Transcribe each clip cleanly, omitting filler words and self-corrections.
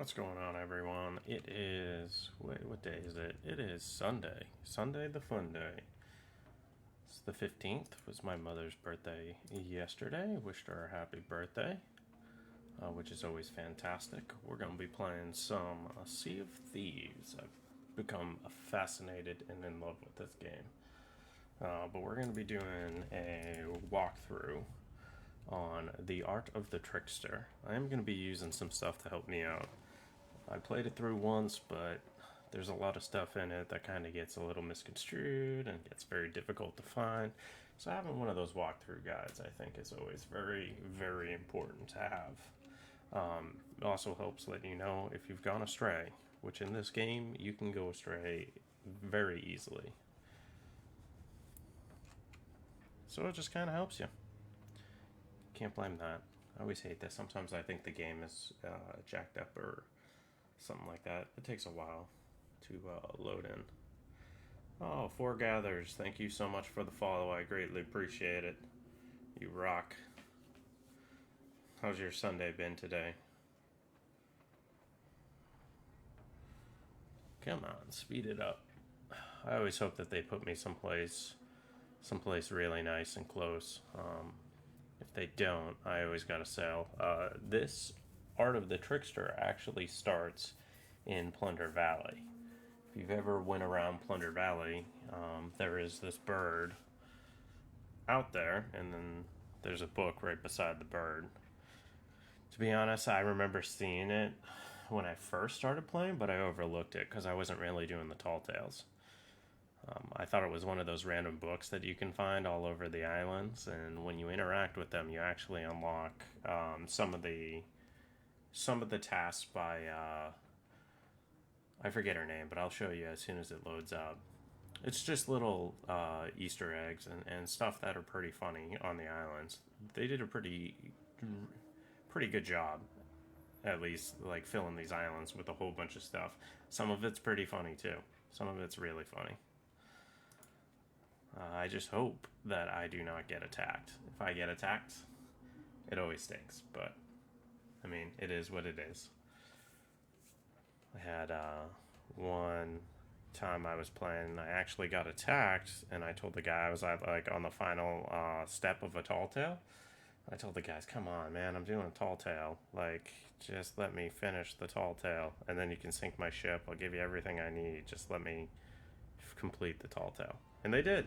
What's going on, everyone? It is, what day is it? It is Sunday. Sunday the fun day. It's the 15th. Was my mother's birthday yesterday. Wished her a happy birthday, which is always fantastic. We're going to be playing some Sea of Thieves. I've become fascinated and in love with this game. But we're going to be doing a walkthrough on The Art of the Trickster. I am going to be using some stuff to help me out. I played it through once, but there's a lot of stuff in it that kind of gets a little misconstrued and gets very difficult to find. So having one of those walkthrough guides, I think, is always very, very important to have. It also helps let you know if you've gone astray, which in this game, you can go astray very easily. So it just kind of helps you. Can't blame that. I always hate this. Sometimes I think the game is jacked up or something like that. It takes a while to load in. Oh, Foregathers, thank you so much for the follow. I greatly appreciate it. You rock. How's your Sunday been today? Come on, speed it up. I always hope that they put me someplace really nice and close. If they don't, I always gotta sell. This Art of the Trickster actually starts in Plunder Valley. If you've ever went around Plunder Valley, there is this bird out there, and then there's a book right beside the bird. To be honest, I remember seeing it when I first started playing, but I overlooked it because I wasn't really doing the tall tales. I thought it was one of those random books that you can find all over the islands, and when you interact with them, you actually unlock some of the tasks by I forget her name, but I'll show you as soon as it loads up. It's just little Easter eggs and stuff that are pretty funny on the islands. They did a pretty good job, at least, like filling these islands with a whole bunch of stuff. Some of it's pretty funny too. Some of it's really funny. I just hope that I do not get attacked. If I get attacked, it always stinks, but I mean, it is what it is. I had one time I was playing, I actually got attacked, and I told the guy I was like on the final step of a tall tale. I told the guys, come on, man, I'm doing a tall tale. Like, just let me finish the tall tale, and then you can sink my ship. I'll give you everything I need. Just let me complete the tall tale. And they did,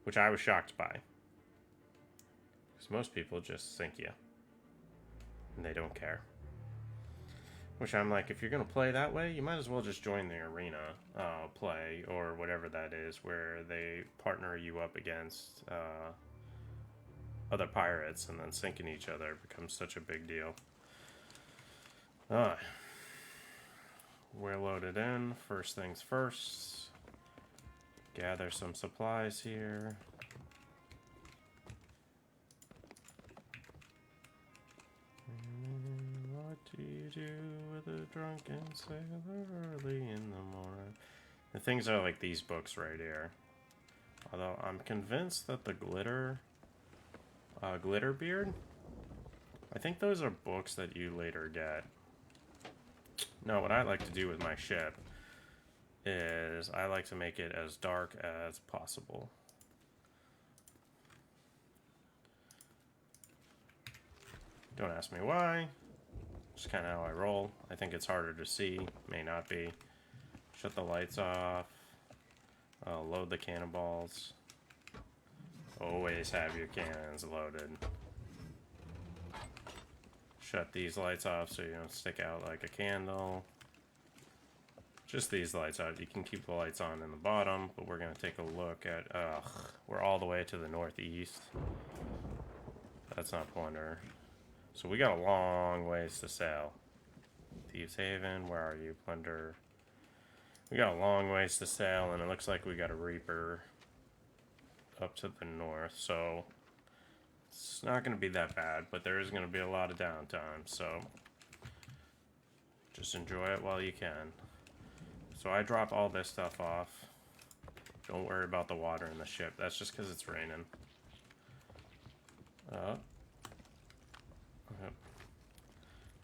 which I was shocked by. Because most people just sink you, and they don't care. Which I'm like, if you're going to play that way, you might as well just join the arena play, or whatever that is, where they partner you up against other pirates, and then sinking each other becomes such a big deal. We're loaded in. First things first. Gather some supplies here. What do you do with a drunken sailor early in the morning? The things are like these books right here. Although I'm convinced that the Glitterbeard, I think those are books that you later get. No, what I like to do with my ship is I like to make it as dark as possible. Don't ask me why. Just kind of how I roll. I think it's harder to see. May not be. Shut the lights off. Load the cannonballs. Always have your cannons loaded. Shut these lights off so you don't stick out like a candle. Just these lights out. You can keep the lights on in the bottom, but we're going to take a look at... we're all the way to the northeast. That's not Plunder. So we got a long ways to sail. Thieves Haven, where are you, Plunder? We got a long ways to sail, and it looks like we got a Reaper up to the north, so it's not going to be that bad, but there is going to be a lot of downtime, so just enjoy it while you can. So I dropped all this stuff off. Don't worry about the water in the ship. That's just because it's raining.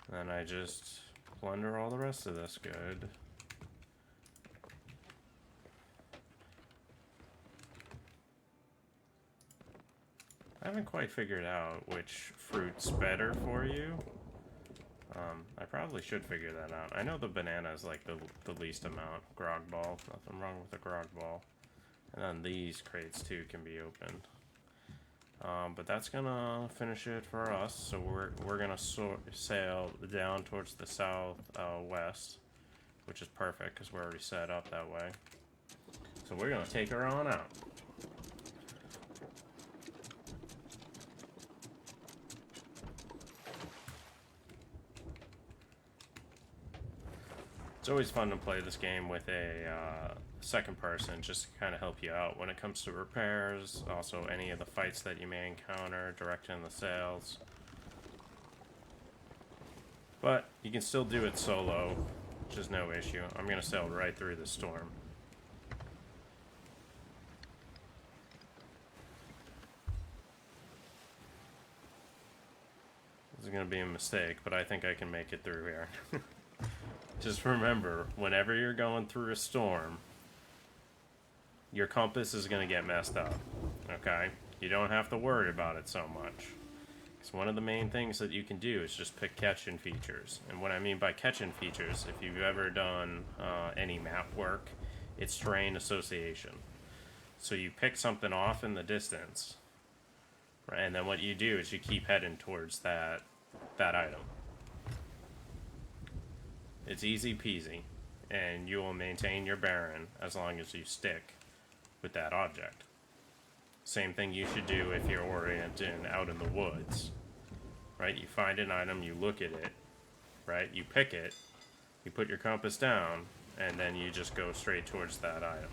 And then I just plunder all the rest of this. Good. I haven't quite figured out which fruit's better for you. I probably should figure that out. I know the banana is like the least amount. Grog ball. Nothing wrong with a grog ball. And then these crates too can be opened. But that's gonna finish it for us. So we're gonna sail down towards the south west, which is perfect because we're already set up that way. So we're gonna take her on out. It's always fun to play this game with a second person, just to kind of help you out when it comes to repairs, also any of the fights that you may encounter, directing the sails. But you can still do it solo, which is no issue. I'm going to sail right through the storm. This is going to be a mistake, but I think I can make it through here. Just remember, whenever you're going through a storm, your compass is going to get messed up, okay? You don't have to worry about it so much. Because one of the main things that you can do is just pick catch-in features. And what I mean by catch-in features, if you've ever done any map work, it's terrain association. So you pick something off in the distance, right? And then what you do is you keep heading towards that item. It's easy peasy, and you will maintain your bearing as long as you stick with that object. Same thing you should do if you're orienting out in the woods, right? You find an item, you look at it, right? You pick it, you put your compass down, and then you just go straight towards that item.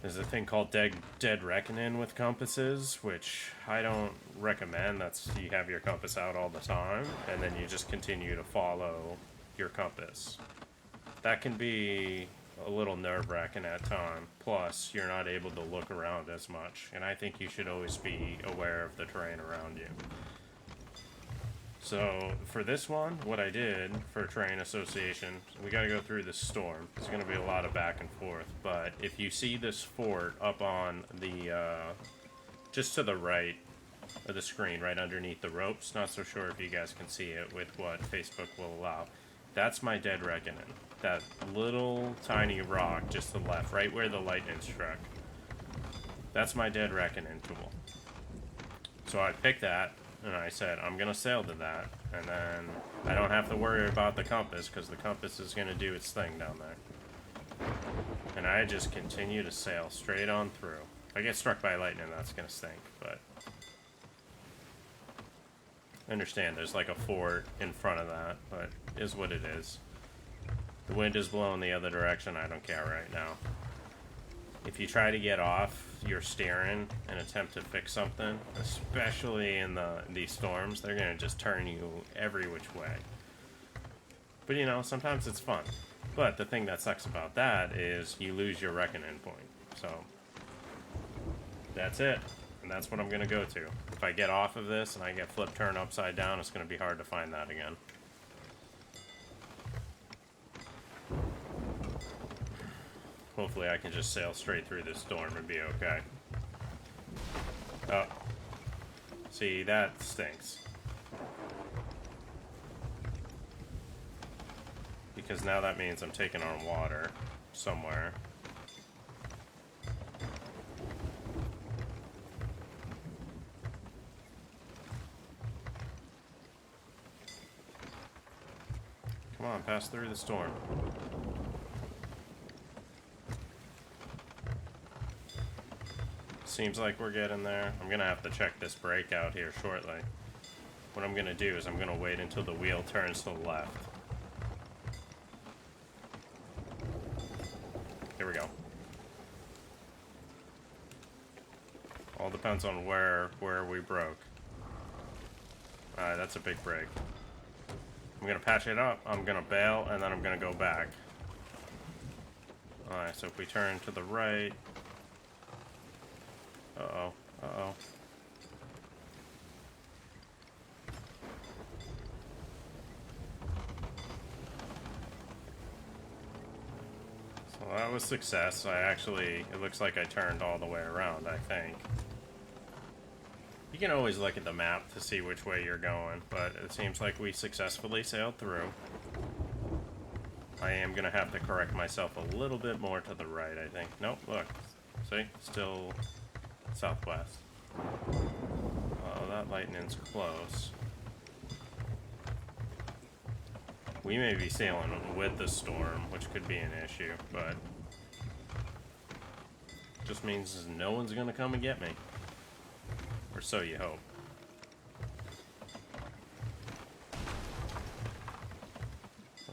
There's a thing called Dead Reckoning with compasses, which I don't recommend. That's you have your compass out all the time, and then you just continue to follow your compass. That can be a little nerve-wracking at times. Plus, you're not able to look around as much, and I think you should always be aware of the terrain around you. So, for this one, what I did for terrain association, we gotta go through this storm. There's gonna be a lot of back and forth, but if you see this fort up on the, just to the right of the screen, right underneath the ropes, not so sure if you guys can see it with what Facebook will allow, that's my Dead Reckoning. That little tiny rock just to the left, right where the lightning struck. That's my Dead Reckoning tool. So I picked that, and I said, I'm going to sail to that, and then I don't have to worry about the compass, because the compass is going to do its thing down there. And I just continue to sail straight on through. If I get struck by lightning, that's going to stink, but I understand there's like a fort in front of that, but it is what it is. The wind is blowing the other direction, I don't care right now. If you try to get off your steering and attempt to fix something, especially in these storms, they're going to just turn you every which way. But you know, sometimes it's fun. But the thing that sucks about that is you lose your reckoning point. So that's it. And that's what I'm going to go to. If I get off of this and I get flipped turned upside down, it's going to be hard to find that again. Hopefully I can just sail straight through this storm and be okay. Oh. See, that stinks. Because now that means I'm taking on water somewhere. Come on, pass through the storm. Seems like we're getting there. I'm gonna have to check this brake out here shortly. What I'm gonna do is I'm gonna wait until the wheel turns to the left. Here we go. All depends on where we broke. Alright, that's a big break. I'm gonna patch it up, I'm gonna bail, and then I'm gonna go back. Alright, so if we turn to the right... Uh-oh, uh-oh. that was success. It looks like I turned all the way around, I think. You can always look at the map to see which way you're going, but it seems like we successfully sailed through. I am going to have to correct myself a little bit more to the right, I think. Nope, look. See? Still southwest. Oh, that lightning's close. We may be sailing with the storm, which could be an issue, but just means no one's going to come and get me. Or so you hope.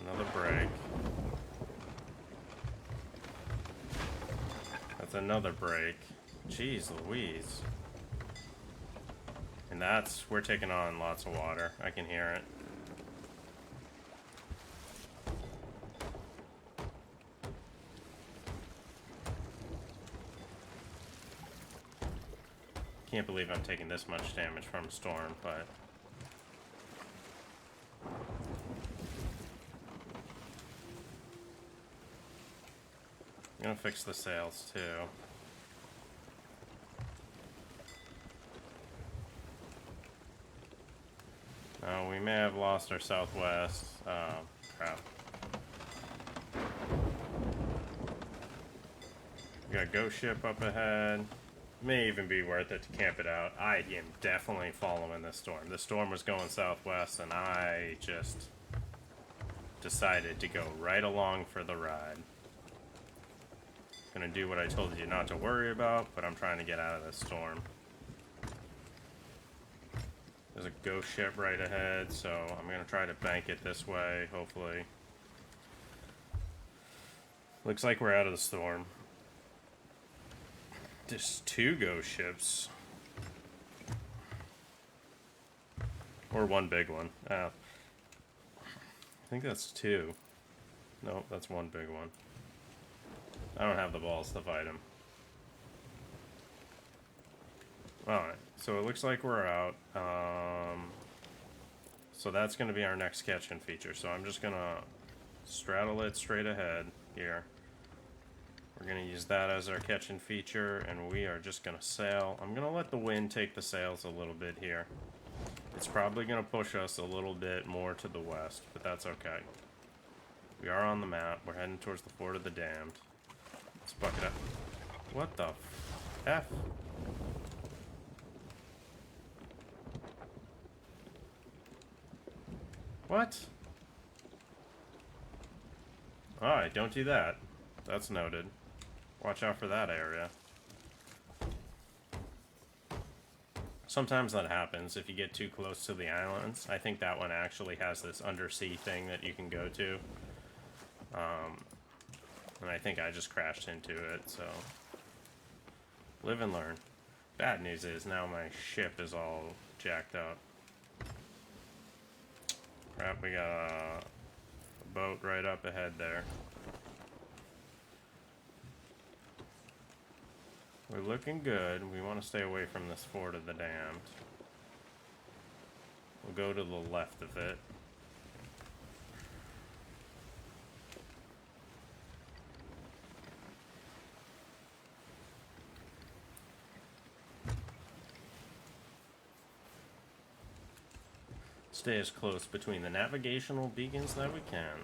Another break. That's another break. Jeez Louise. And we're taking on lots of water. I can hear it. Can't believe I'm taking this much damage from a storm, but I'm gonna fix the sails too. We may have lost our southwest. Crap. We got a ghost ship up ahead. May even be worth it to camp it out. I am definitely following this storm. The storm was going southwest, and I just decided to go right along for the ride. Gonna do what I told you not to worry about, but I'm trying to get out of this storm. There's a ghost ship right ahead, so I'm gonna try to bank it this way, hopefully. Looks like we're out of the storm. There's 2 ghost ships. Or 1 big one. I think that's 2. Nope, that's 1 big one. I don't have the balls to fight him. Alright, so it looks like we're out. So that's going to be our next catch-in feature. So I'm just going to straddle it straight ahead here. We're going to use that as our catch-in feature, and we are just going to sail. I'm going to let the wind take the sails a little bit here. It's probably going to push us a little bit more to the west, but that's okay. We are on the map. We're heading towards the Fort of the Damned. Let's bucket up. What the F? What? Alright, don't do that. That's noted. Watch out for that area. Sometimes that happens if you get too close to the islands. I think that one actually has this undersea thing that you can go to. And I think I just crashed into it, so... Live and learn. Bad news is now my ship is all jacked up. Crap, we got a boat right up ahead there. We're looking good. We want to stay away from this Fort of the Damned. We'll go to the left of it. Stay as close between the navigational beacons that we can.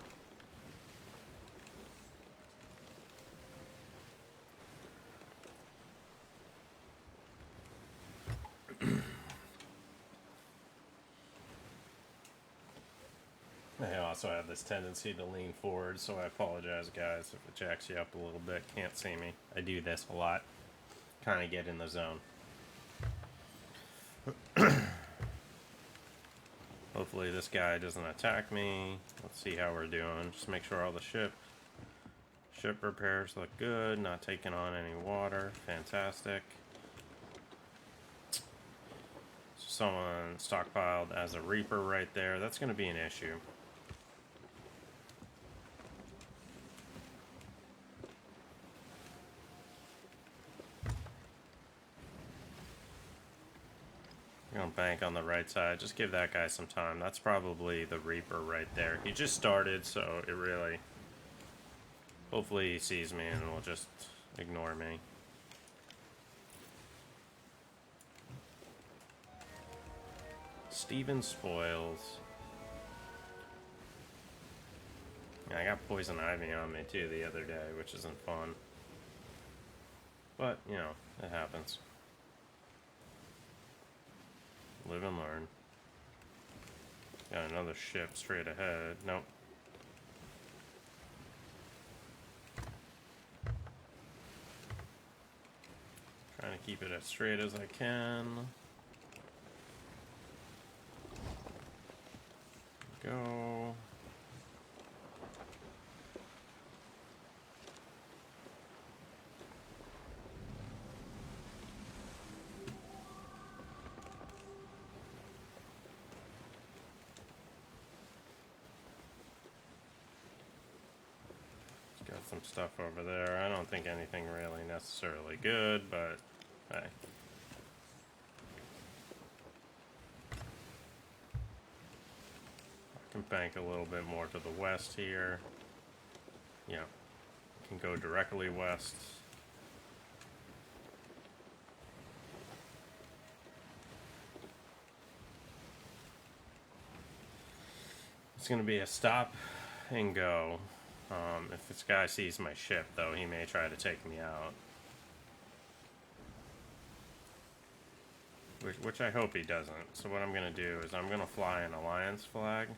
I also have this tendency to lean forward, so I apologize, guys, if it jacks you up a little bit. Can't see me. I do this a lot. Kind of get in the zone. Hopefully this guy doesn't attack me. Let's see how we're doing. Just make sure all the ship repairs look good. Not taking on any water. Fantastic. Someone stockpiled as a Reaper right there. That's going to be an issue. I'm gonna bank on the right side. Just give that guy some time. That's probably the Reaper right there. He just started, so it really Hopefully he sees me and will just ignore me. Steven Spoils. Yeah, I got poison ivy on me too the other day, which isn't fun. But, you know, it happens. Live and learn. Got another ship straight ahead. Nope. Trying to keep it as straight as I can. Go. Got some stuff over there. I don't think anything really necessarily good, but hey. I can bank a little bit more to the west here. Yeah, can go directly west. It's gonna be a stop and go. If this guy sees my ship, though, he may try to take me out. Which I hope he doesn't. So what I'm gonna do is I'm gonna fly an alliance flag.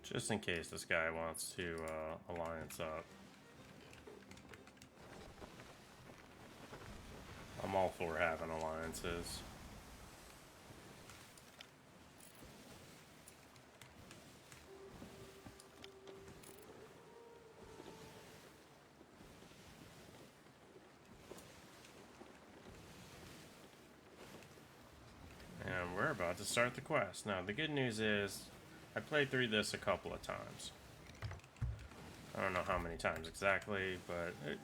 Just in case this guy wants to alliance up. I'm all for having alliances. And we're about to start the quest. Now, the good news is, I played through this a couple of times. I don't know how many times exactly, but a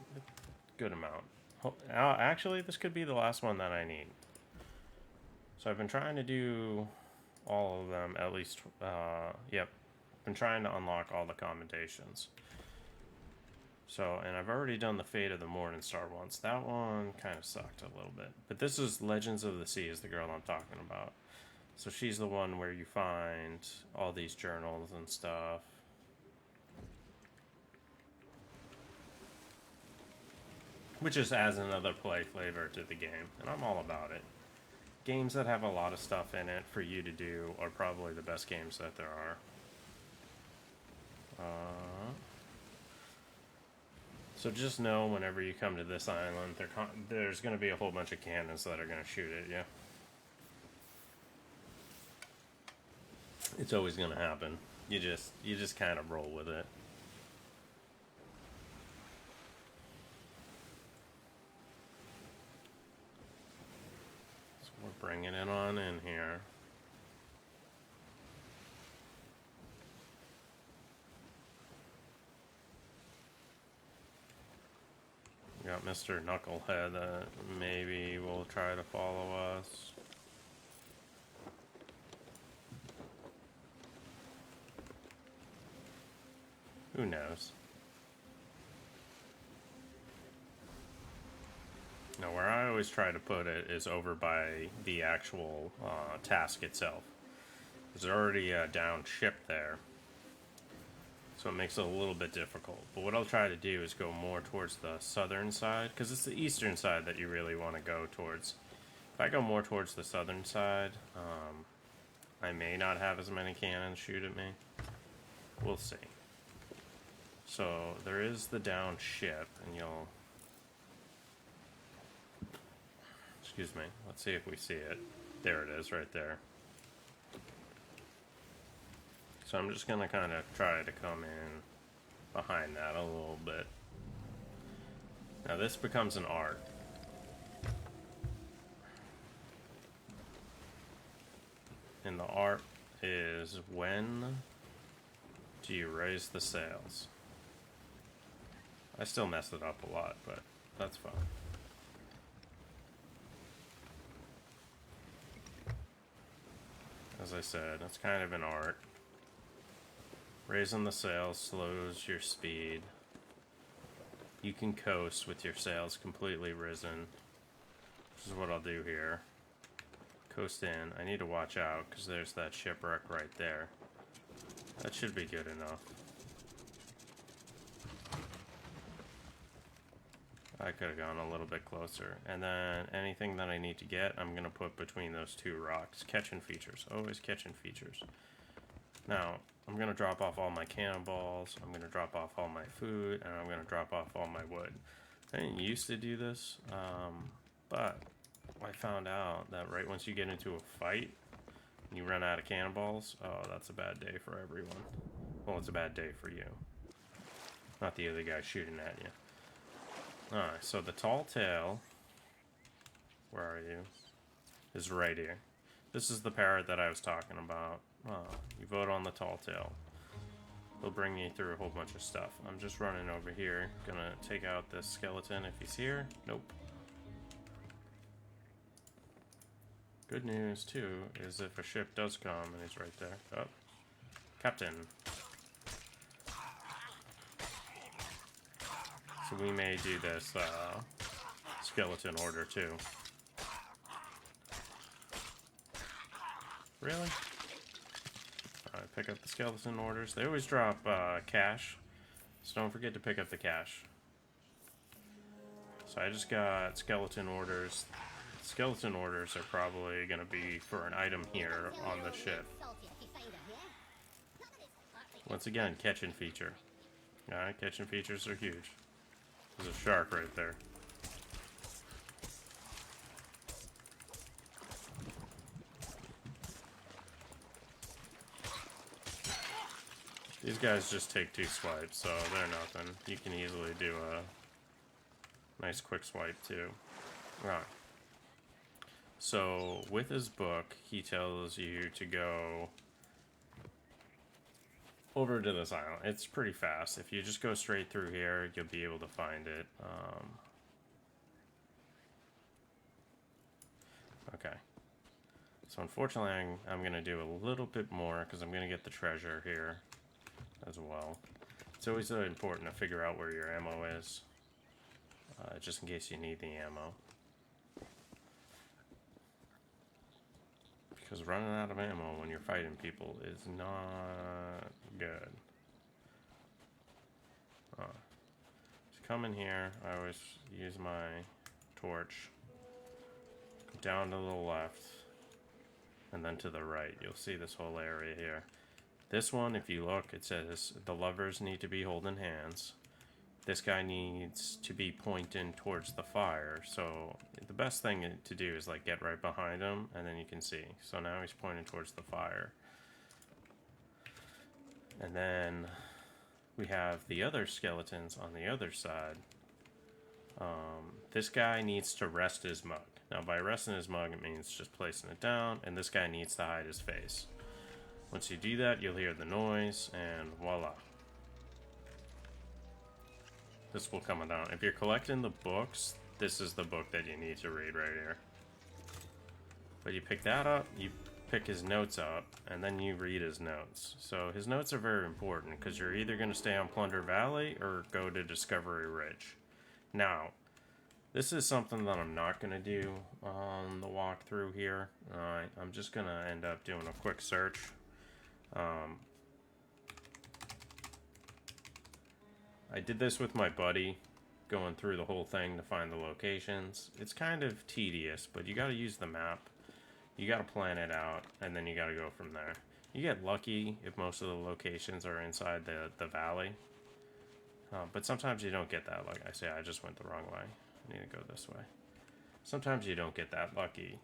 good amount. Actually, this could be the last one that I need. So I've been trying to do all of them, at least, yep. Been trying to unlock all the commendations. So, and I've already done the Fate of the Morningstar once. That one kind of sucked a little bit. But this is Legends of the Sea is the girl I'm talking about. So she's the one where you find all these journals and stuff. Which just adds another play flavor to the game, and I'm all about it. Games that have a lot of stuff in it for you to do are probably the best games that there are. So just know whenever you come to this island, there's going to be a whole bunch of cannons that are going to shoot at you. It's always going to happen. You just kind of roll with it. We're bringing it on in here. We got Mr. Knucklehead that maybe will try to follow us. Who knows? Now, where I always try to put it is over by the actual task itself. There's already a downed ship there, so it makes it a little bit difficult. But what I'll try to do is go more towards the southern side, because it's the eastern side that you really want to go towards. If I go more towards the southern side, I may not have as many cannons shoot at me. We'll see. So there is the downed ship, and you'll... Excuse me. Let's see if we see it. There it is, right there. So I'm just going to kind of try to come in behind that a little bit. Now this becomes an art. And the art is, when do you raise the sails? I still mess it up a lot, but that's fine. as I said, it's kind of an art. Raising the sails slows your speed. You can coast with your sails completely risen. This is what I'll do here. Coast in. I need to watch out because there's that shipwreck right there. That should be good enough. I could have gone a little bit closer. And then anything that I need to get, I'm going to put between those two rocks. Catching features. Always catching features. Now, I'm going to drop off all my cannonballs. I'm going to drop off all my food. And I'm going to drop off all my wood. I didn't used to do this. But I found out that right once you get into a fight, you run out of cannonballs. Oh, that's a bad day for everyone. Well, it's a bad day for you. Not the other guy shooting at you. Alright, so the tall tale, where are you, is right here. This is the parrot that I was talking about. You vote on the tall tale. They'll bring you through a whole bunch of stuff. I'm just running over here. Gonna take out this skeleton if he's here. Nope. Good news, too, is if a ship does come and he's right there. Oh. Captain. So we may do this skeleton order too. Really? Alright, pick up the skeleton orders. They always drop cash, so don't forget to pick up the cash. So I just got skeleton orders. Skeleton orders are probably going to be for an item here on the ship. Once again, catching feature. Alright, catching features are huge. There's a shark right there. These guys just take 2 swipes, so they're nothing. You can easily do a nice quick swipe too. Right. So with his book, he tells you to go over to this island. It's pretty fast. If you just go straight through here, you'll be able to find it. Okay. So unfortunately, I'm going to do a little bit more because I'm going to get the treasure here as well. It's always important to figure out where your ammo is, just in case you need the ammo. Because running out of ammo when you're fighting people is not good. Just come in here. I always use my torch. Go down to the left. And then to the right. You'll see this whole area here. This one, if you look, it says the lovers need to be holding hands. This guy needs to be pointing towards the fire. So the best thing to do is like get right behind him and then you can see. So now he's pointing towards the fire. And then we have the other skeletons on the other side. This guy needs to rest his mug. Now by resting his mug it means just placing it down, and this guy needs to hide his face. Once you do that, you'll hear the noise and voila. This will come down. If you're collecting the books, this is the book that you need to read right here. But you pick that up, you pick his notes up, and then you read his notes. So his notes are very important because you're either going to stay on Plunder Valley or go to Discovery Ridge. Now, this is something that I'm not going to do on the walkthrough here. I'm just going to end up doing a quick search. I did this with my buddy, going through the whole thing to find the locations. It's kind of tedious, but you got to use the map. You got to plan it out, and then you got to go from there. You get lucky if most of the locations are inside the valley. But sometimes you don't get that. Like I say, I just went the wrong way. I need to go this way. Sometimes you don't get that lucky.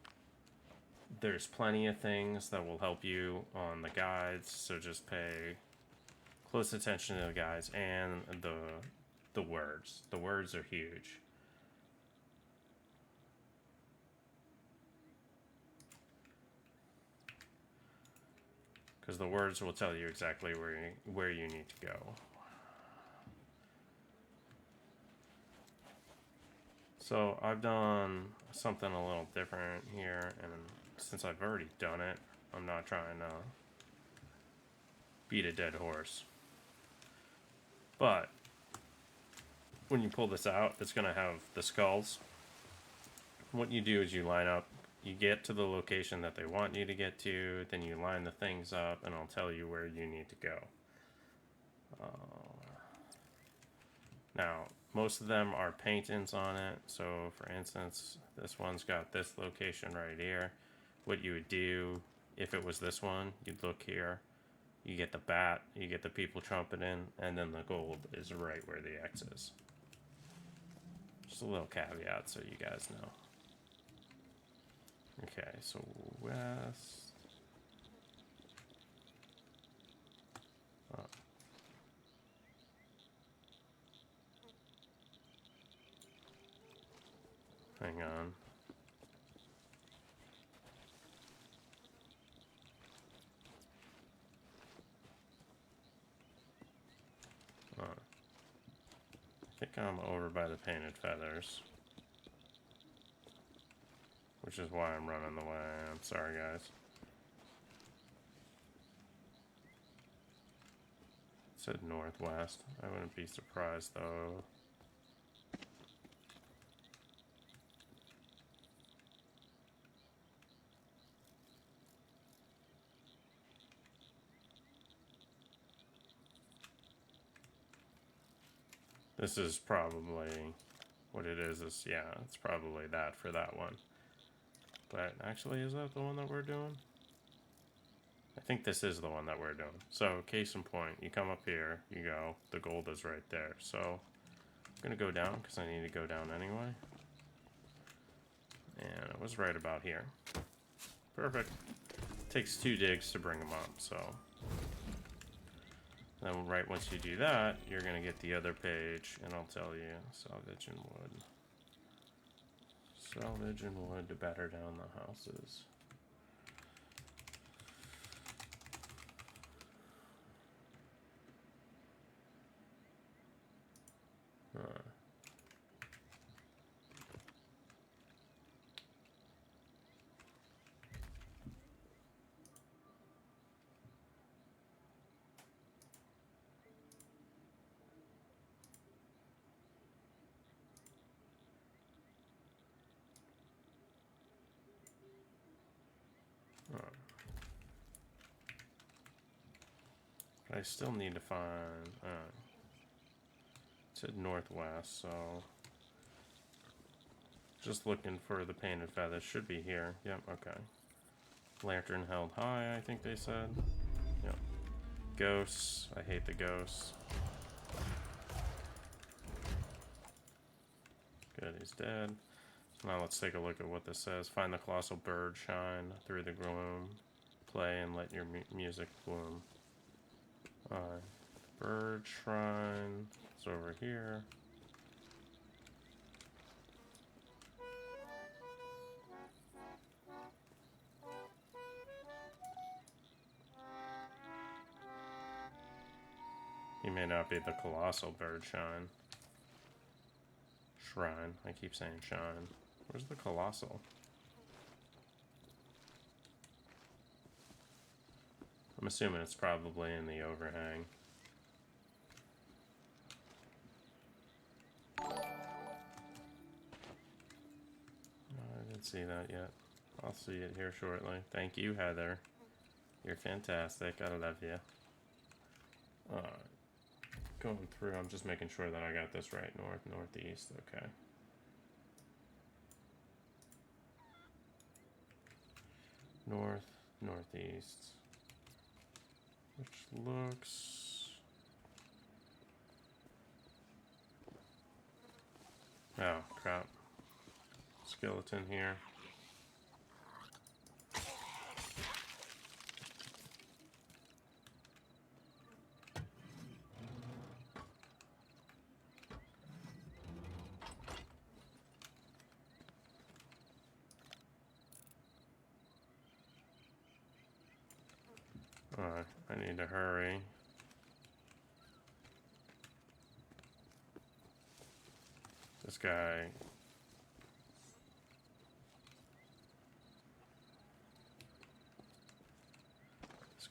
There's plenty of things that will help you on the guides, so just pay close attention to the guides and the words. The words are huge. Because the words will tell you exactly where you need to go. So I've done something a little different here, and since I've already done it, I'm not trying to beat a dead horse. But when you pull this out, it's going to have the skulls. What you do is you line up, you get to the location that they want you to get to, then you line the things up, and I'll tell you where you need to go. Now, most of them are paint-ins on it, so for instance, this one's got this location right here. What you would do, if it was this one, you'd look here, you get the bat, you get the people trumpeting, and then the gold is right where the X is. Just a little caveat so you guys know. Okay, so west. Oh. Hang on. I think I'm over by the painted feathers. Which is why I'm running the way I am. Sorry, guys. It said northwest. I wouldn't be surprised, though. This is probably what it is. Yeah, it's probably that for that one. But actually, is that the one that we're doing? I think this is the one that we're doing. So, case in point, you come up here, you go, the gold is right there. So, I'm going to go down because I need to go down anyway. And it was right about here. Perfect. Takes 2 digs to bring them up, so. Then right once you do that, you're going to get the other page, and I'll tell you, salvage and wood. Salvage and wood to batter down the houses. I still need to find, it said northwest, so just looking for the painted feathers. Should be here. Yep, okay. Lantern held high, I think they said. Yep. Ghosts. I hate the ghosts. Good, he's dead. Now let's take a look at what this says. Find the colossal bird, shine through the gloom. Play and let your music bloom. Bird shrine. It's over here. He may not be the colossal bird shrine. I keep saying shine. Where's the colossal? I'm assuming it's probably in the overhang. I didn't see that yet. I'll see it here shortly. Thank you, Heather. You're fantastic. I love you. Alright. Going through, I'm just making sure that I got this right. North, northeast. Okay. North, northeast. Which looks... Oh, crap. Skeleton here. Alright, I need to hurry. This guy...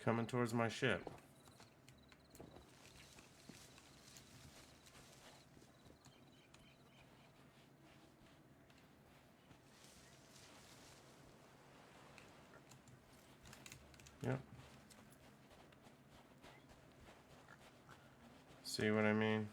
coming towards my ship. Yep. See what I mean?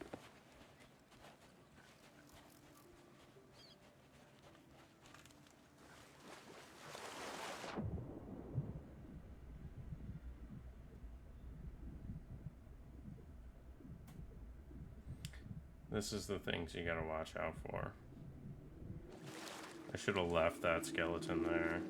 This is the things you gotta watch out for. I should have left that skeleton there.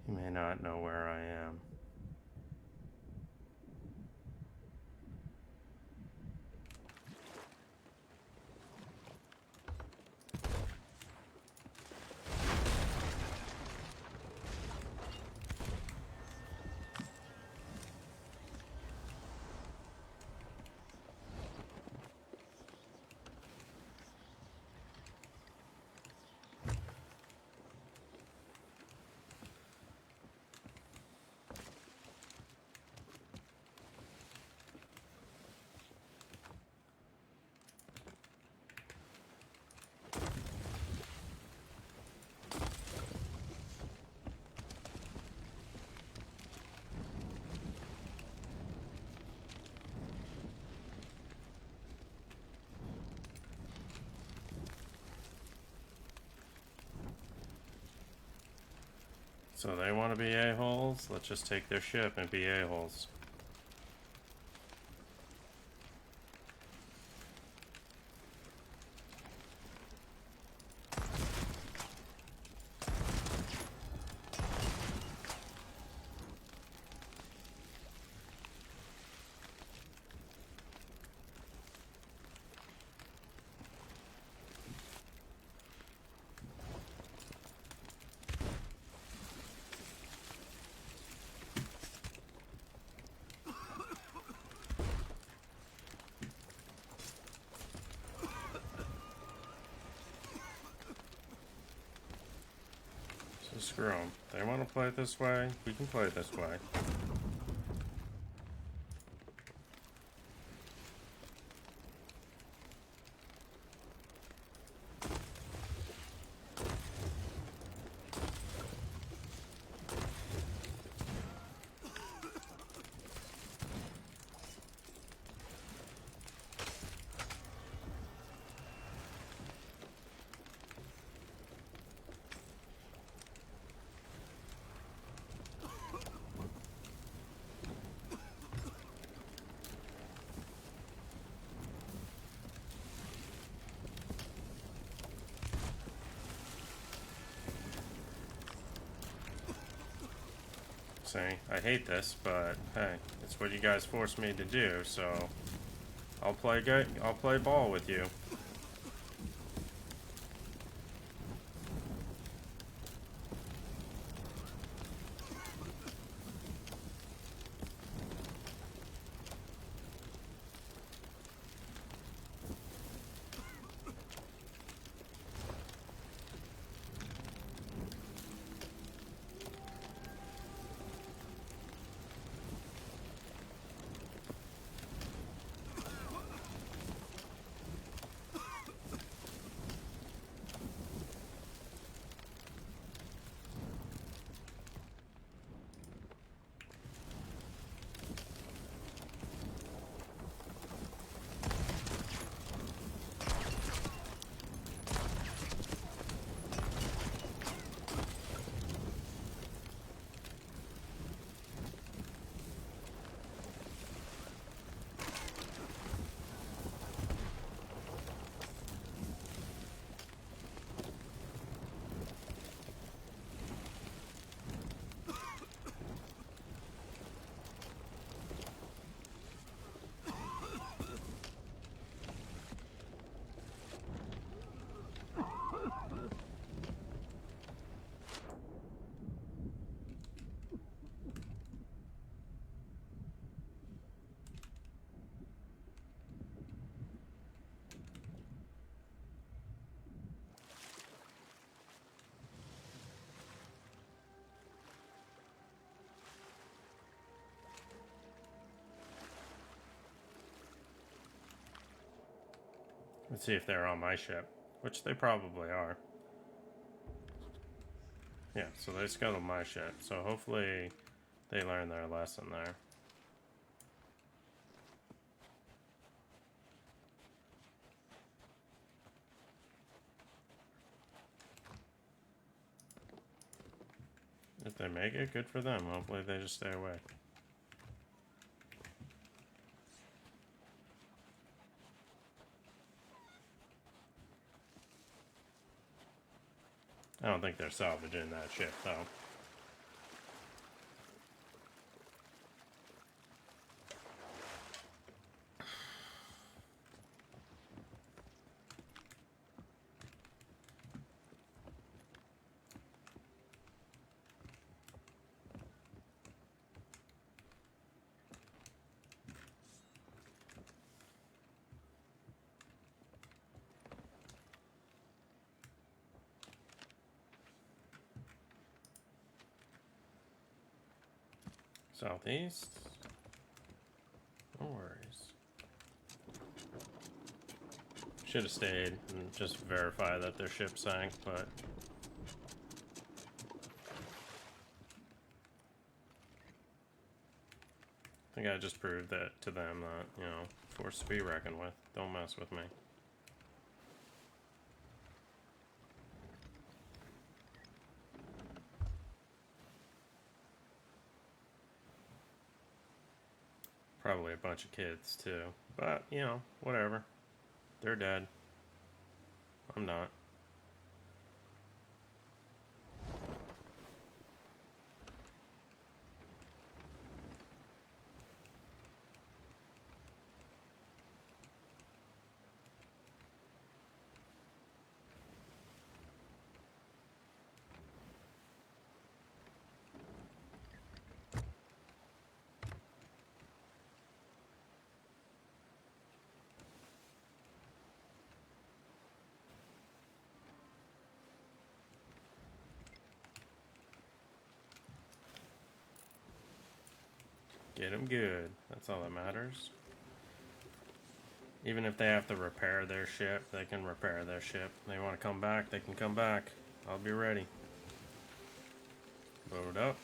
You may not know where I am. So they want to be a-holes? Let's just take their ship and be a-holes. So screw them. They want to play it this way, we can play it this way. See, I hate this, but hey, it's what you guys forced me to do, so I'll play ball with you. Let's see if they're on my ship, which they probably are. Yeah, so they scuttled my ship, so hopefully they learned their lesson there. If they make it, good for them. Hopefully they just stay away. I don't think they're salvaging that ship, though. Southeast. No worries. Should have stayed and just verify that their ship sank, but I think I just proved that to them that, you know, force to be reckoned with. Don't mess with me. Probably a bunch of kids, too. But, you know, whatever. They're dead. I'm not. Get them good. That's all that matters. Even if they have to repair their ship, they can repair their ship. They want to come back, they can come back. I'll be ready. Load up.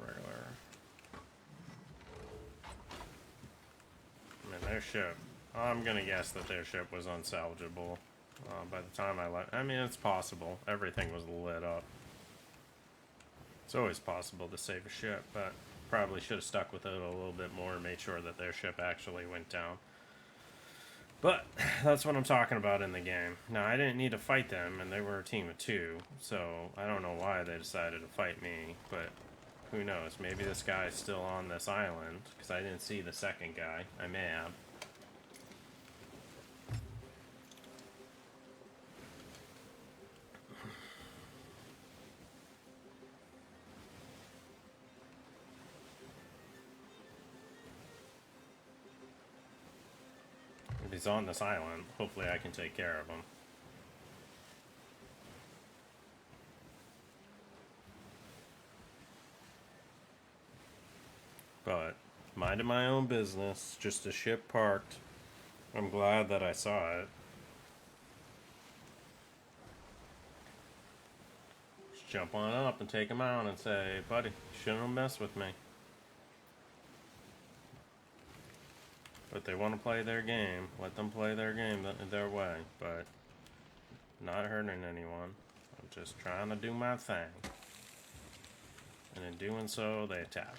Regular. I mean, their ship. I'm gonna guess that their ship was unsalvageable by the time I left. I mean, it's possible. Everything was lit up. It's always possible to save a ship, but probably should have stuck with it a little bit more and made sure that their ship actually went down. But that's what I'm talking about in the game. Now, I didn't need to fight them, and they were a team of 2, so I don't know why they decided to fight me, but who knows? Maybe this guy's still on this island, because I didn't see the second guy. I may have. If he's on this island, hopefully I can take care of him. But, minding my own business, just a ship parked. I'm glad that I saw it. Just jump on up and take him out and say, buddy, you shouldn't have messed with me. But they want to play their game. Let them play their game their way. But not hurting anyone. I'm just trying to do my thing. And in doing so, they attack.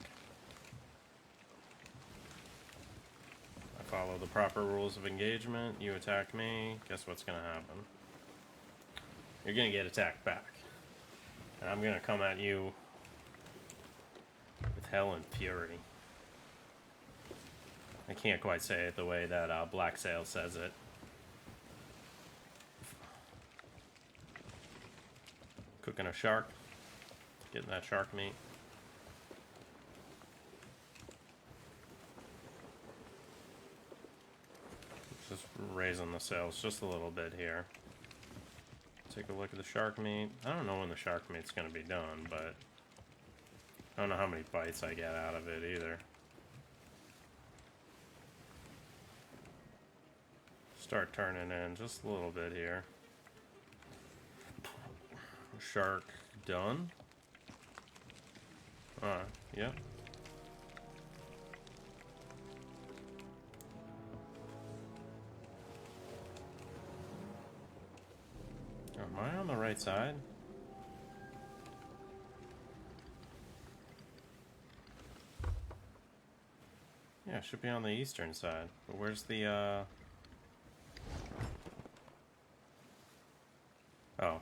I follow the proper rules of engagement. You attack me. Guess what's going to happen? You're going to get attacked back. And I'm going to come at you with hell and fury. I can't quite say it the way that Black Sail says it. Cooking a shark. Getting that shark meat. Just raising the sails just a little bit here. Take a look at the shark meat. I don't know when the shark meat's going to be done, but I don't know how many bites I get out of it either. Start turning in just a little bit here. Shark done. Yep. Am I on the right side? Yeah, it should be on the eastern side. But where's the, Oh.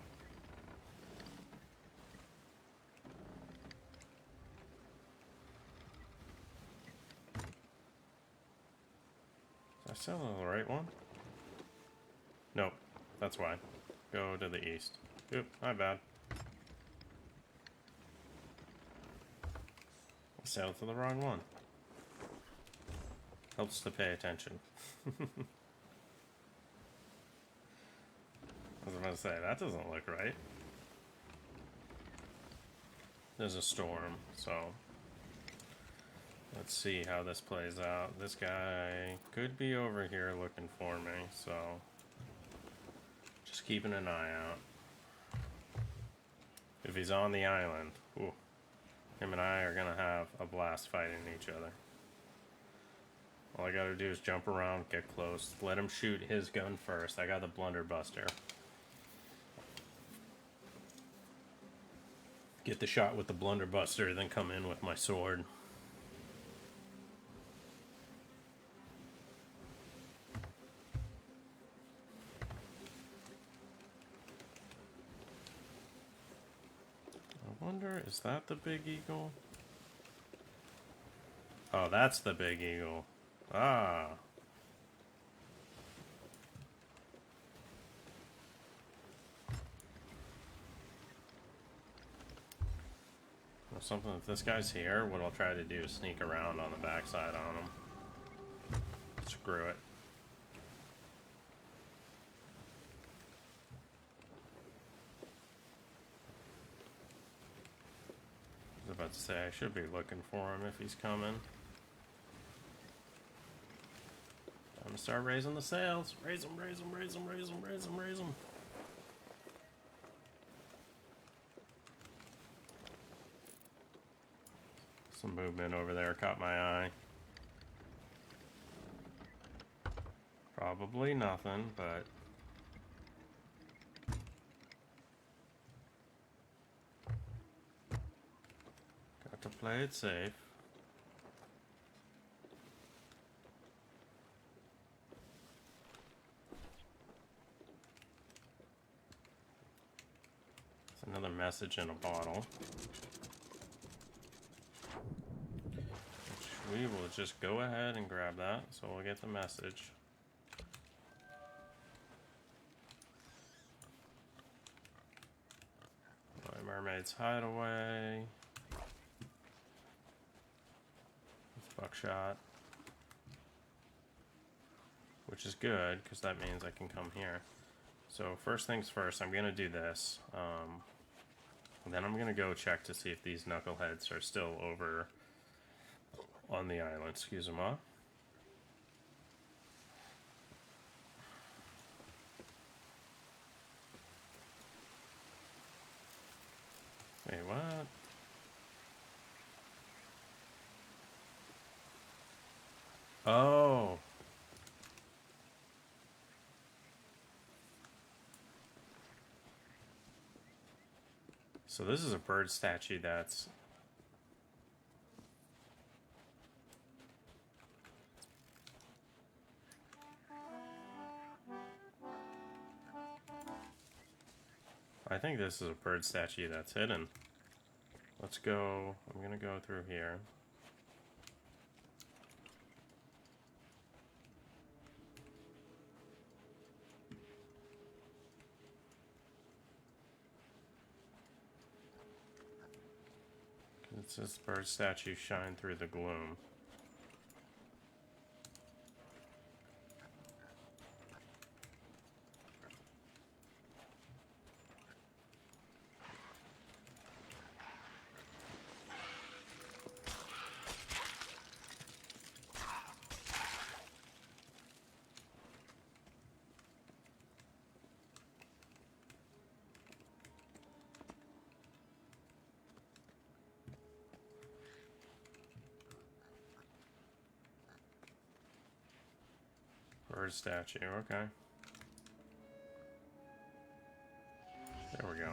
Is I still on the right one? Nope. That's why. Go to the east. Oop, my bad. I sailed to the wrong one. Helps to pay attention. I was about to say, that doesn't look right. There's a storm, so let's see how this plays out. This guy could be over here looking for me, so just keeping an eye out. If he's on the island, ooh, him and I are gonna have a blast fighting each other. All I gotta do is jump around, get close, let him shoot his gun first. I got the blunderbuster. Get the shot with the blunderbuster, then come in with my sword. I wonder, is that the big eagle? Oh, that's the big eagle. Ah. Well, something, if this guy's here, what I'll try to do is sneak around on the backside on him. Screw it. I was about to say, I should be looking for him if he's coming. I'm gonna start raising the sails. Raise them, raise them, raise them, raise them, raise them, raise them. Some movement over there caught my eye. Probably nothing, but got to play it safe. It's another message in a bottle. We will just go ahead and grab that, so we'll get the message. My mermaid's hideaway. With buckshot. Which is good, because that means I can come here. So first things first, I'm going to do this. And then I'm going to go check to see if these knuckleheads are still over on the island. Excuse them all. Wait, what? Oh. So this is a bird statue that's... I think this is a bird statue that's hidden. Let's go. I'm gonna go through here. It's this bird statue shine through the gloom. Covered statue, okay. There we go.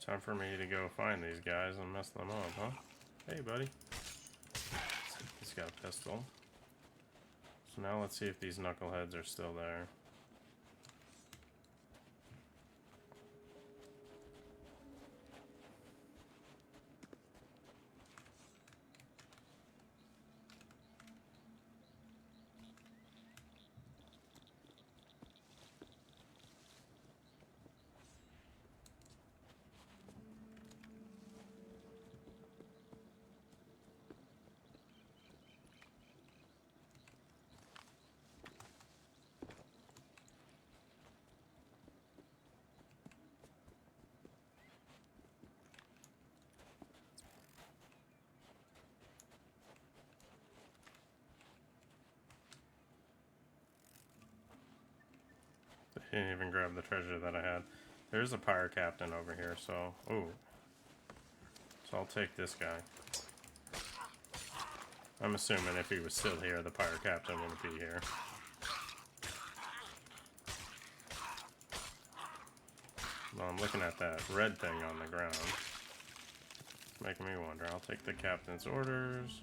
Time for me to go find these guys and mess them up, huh? Hey, buddy. He's got a pistol. So now let's see if these knuckleheads are still there. I didn't even grab the treasure that I had. There's a pirate captain over here, so... Ooh. So I'll take this guy. I'm assuming if he was still here, the pirate captain wouldn't be here. Well, I'm looking at that red thing on the ground. It's making me wonder. I'll take the captain's orders.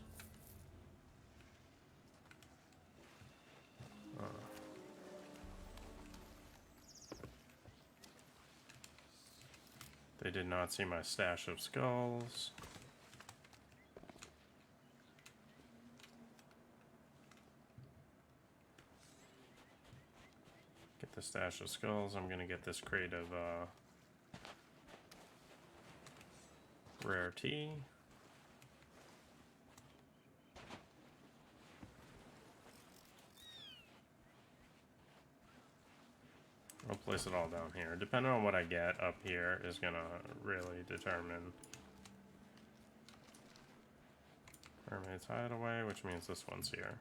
They did not see my stash of skulls. Get the stash of skulls. I'm gonna get this crate of rare tea. I'll place it all down here. Depending on what I get up here is gonna really determine Mermaid's Hideaway, which means this one's here.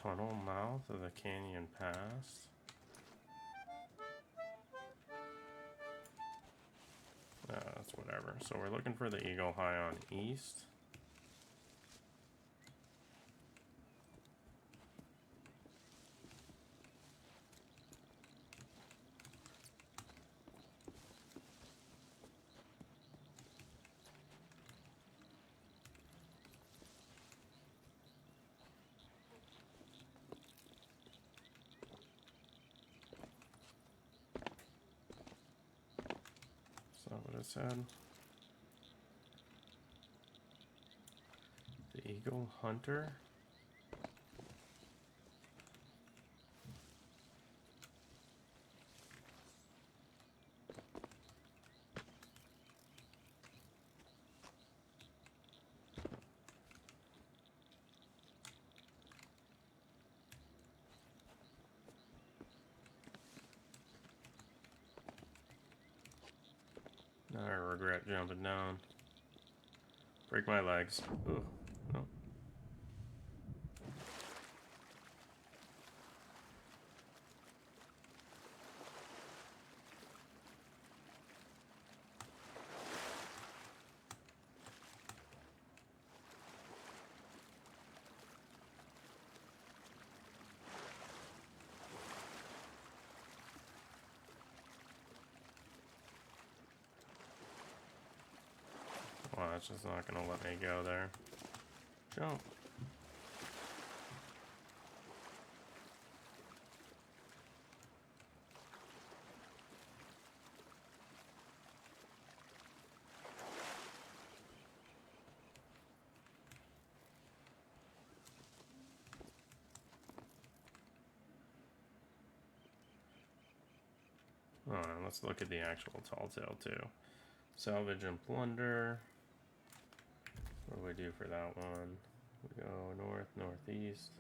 Tunnel mouth of the canyon pass. That's whatever. So we're looking for the Eagle High on east. Is that what it said? The Eagle Hunter? Now I regret jumping down. Break my legs. Ooh. Oh. Well, that's just not gonna let me go there. Jump. Alright, let's look at the actual tall tale too. Salvage and plunder. What do we do for that one? We go north, northeast.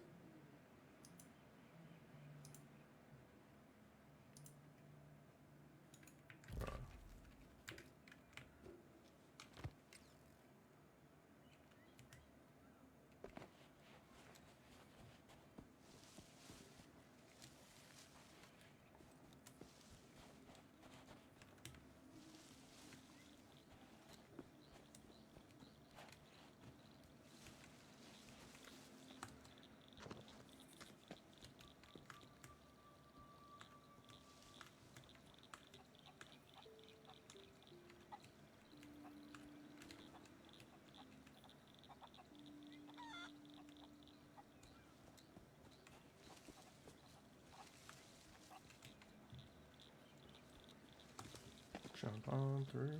on through.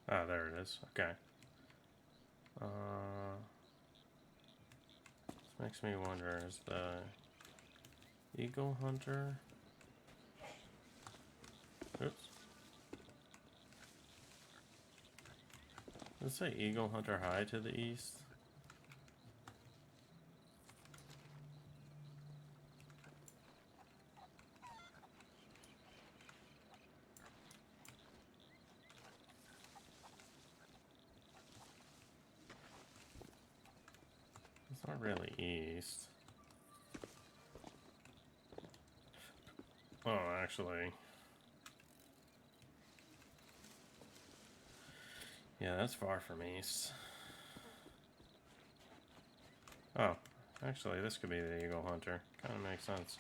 Ah, there it is. Okay. This makes me wonder, is the Eagle Hunter? Oops. Does it say Eagle Hunter High to the east? It's not really east. Oh, actually. Yeah, that's far from east. Oh, actually, this could be the Eagle Hunter. Kind of makes sense.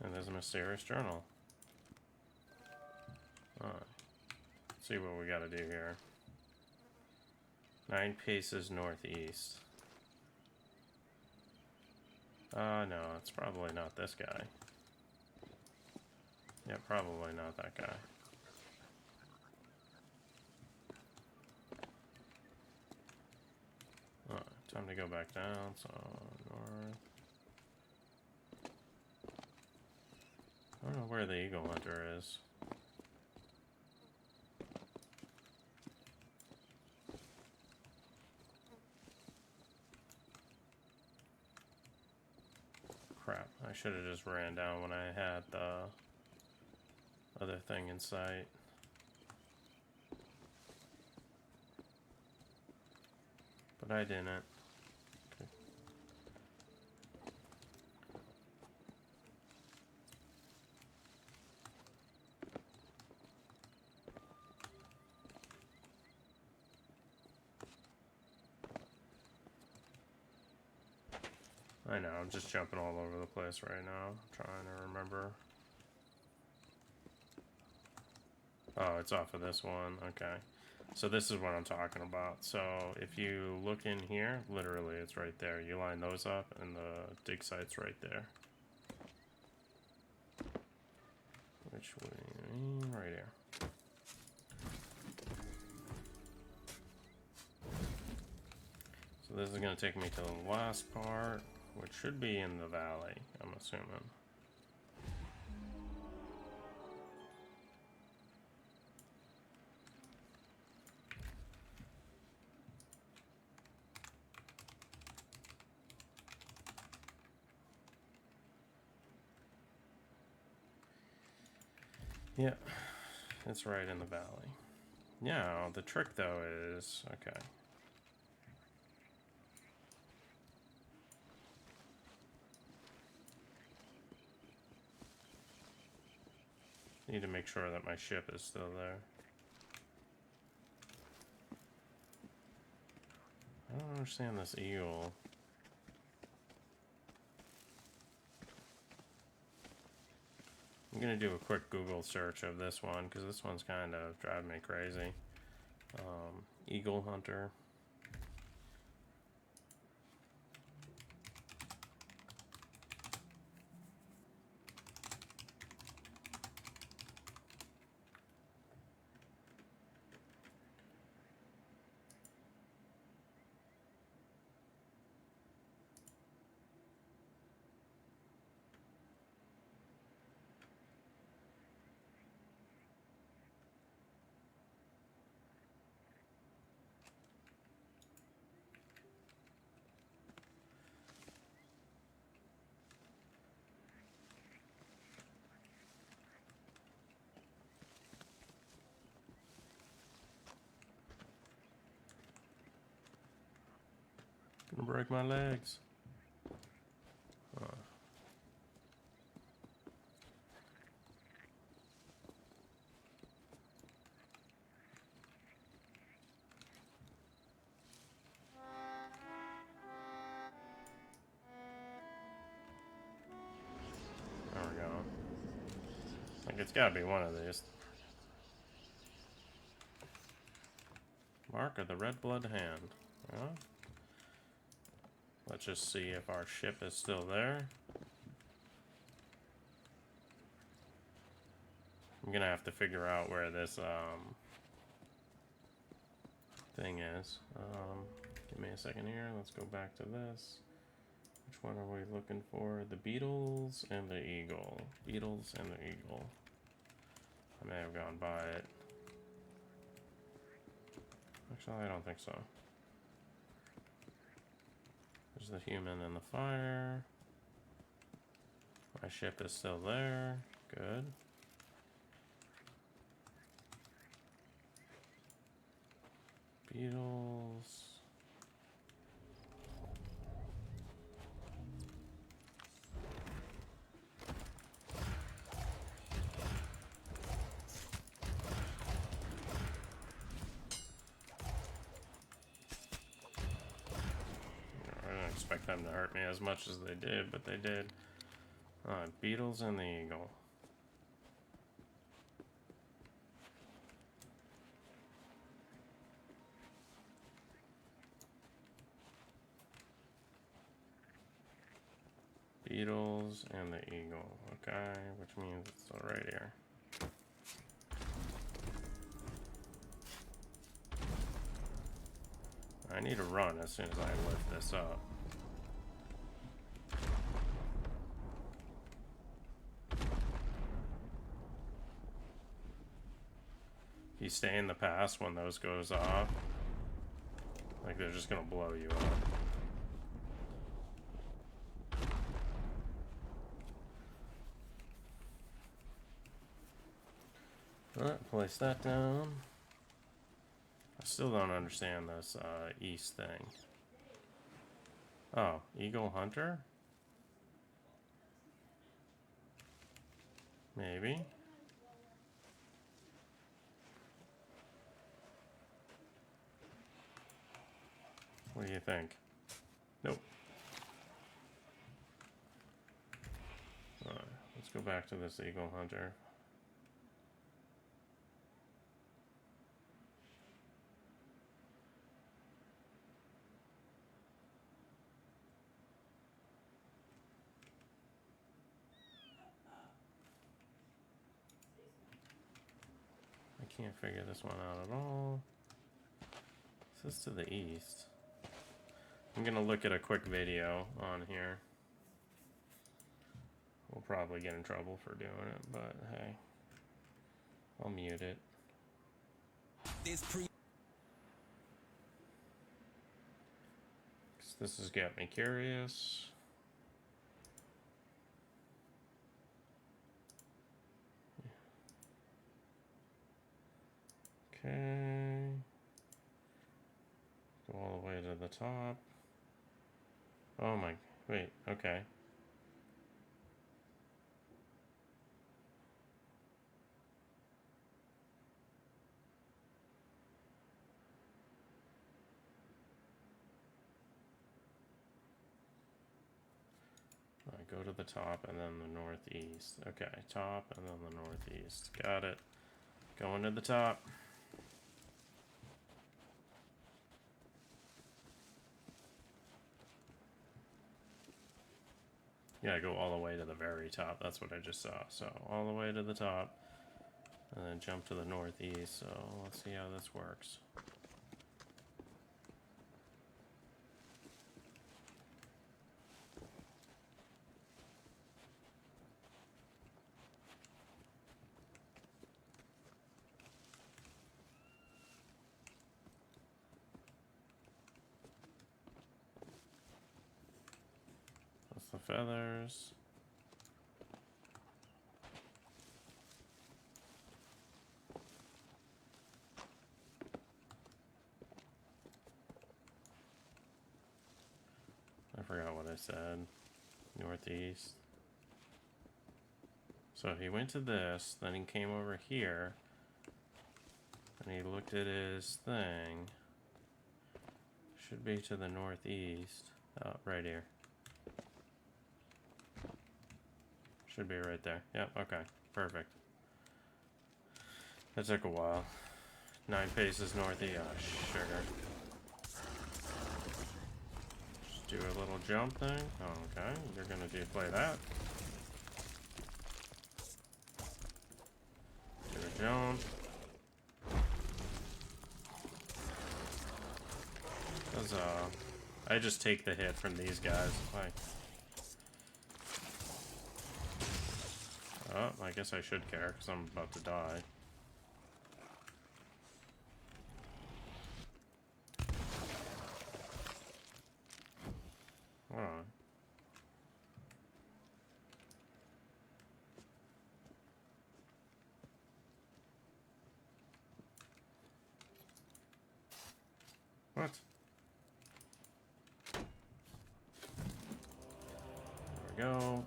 And there's a mysterious journal. Alright. Let's see what we gotta do here. 9 paces northeast. No, it's probably not this guy. Yeah, probably not that guy. Alright, time to go back down, so north. I don't know where the Eagle Hunter is. Crap, I should have just ran down when I had the other thing in sight. But I didn't. Okay. I know, I'm just jumping all over the place right now, trying to remember. Oh, it's off of this one, okay. So this is what I'm talking about. So if you look in here, literally it's right there. You line those up and the dig site's right there. Which way? Right here. So this is going to take me to the last part, which should be in the valley, I'm assuming. Yeah, it's right in the valley. Yeah, the trick though is, okay. Need to make sure that my ship is still there. I don't understand this eel. I'm gonna do a quick Google search of this one because this one's kind of driving me crazy. Eagle Hunter. Gonna break my legs. There we go. it's gotta be one of these. Mark of the Red Blood Hand. Well, let's just see if our ship is still there. I'm gonna have to figure out where this thing is. Give me a second here. Let's go back to this. Which one are we looking for? The Beetles and the Eagle. Beetles and the Eagle. I may have gone by it. Actually, I don't think so. There's the human and the fire. My ship is still there. Good. Beetles. I didn't expect them to hurt me as much as they did, but they did. Beetles and the Eagle. Beetles and the Eagle. Okay, which means it's all right here. I need to run as soon as I lift this up. You stay in the pass when those goes off. Like they're just gonna blow you up. Alright, place that down. I still don't understand this east thing. Oh, Eagle Hunter? Maybe. What do you think? Nope. Alright, let's go back to this Eagle Hunter. I can't figure this one out at all. This is to the east. I'm gonna look at a quick video on here. We'll probably get in trouble for doing it, but hey. I'll mute it. This has got me curious. Okay. Go all the way to the top. Oh my, wait, okay. Go to the top and then the northeast. Okay, top and then the northeast. Got it. Going to the top. Yeah, go all the way to the very top. That's what I just saw. So all the way to the top and then jump to the northeast. So let's see how this works. The feathers. I forgot what I said. Northeast. So he went to this, then he came over here, and he looked at his thing. Should be to the northeast. Oh, right here. Should be right there. Yep, okay. Perfect. That took a while. 9 paces northeast. Oh, sugar. Just do a little jump thing. Oh, okay, you're gonna play that. Do a jump. Cause I just take the hit from these guys. Like, oh, I guess I should care because I'm about to die. Alright. What? There we go.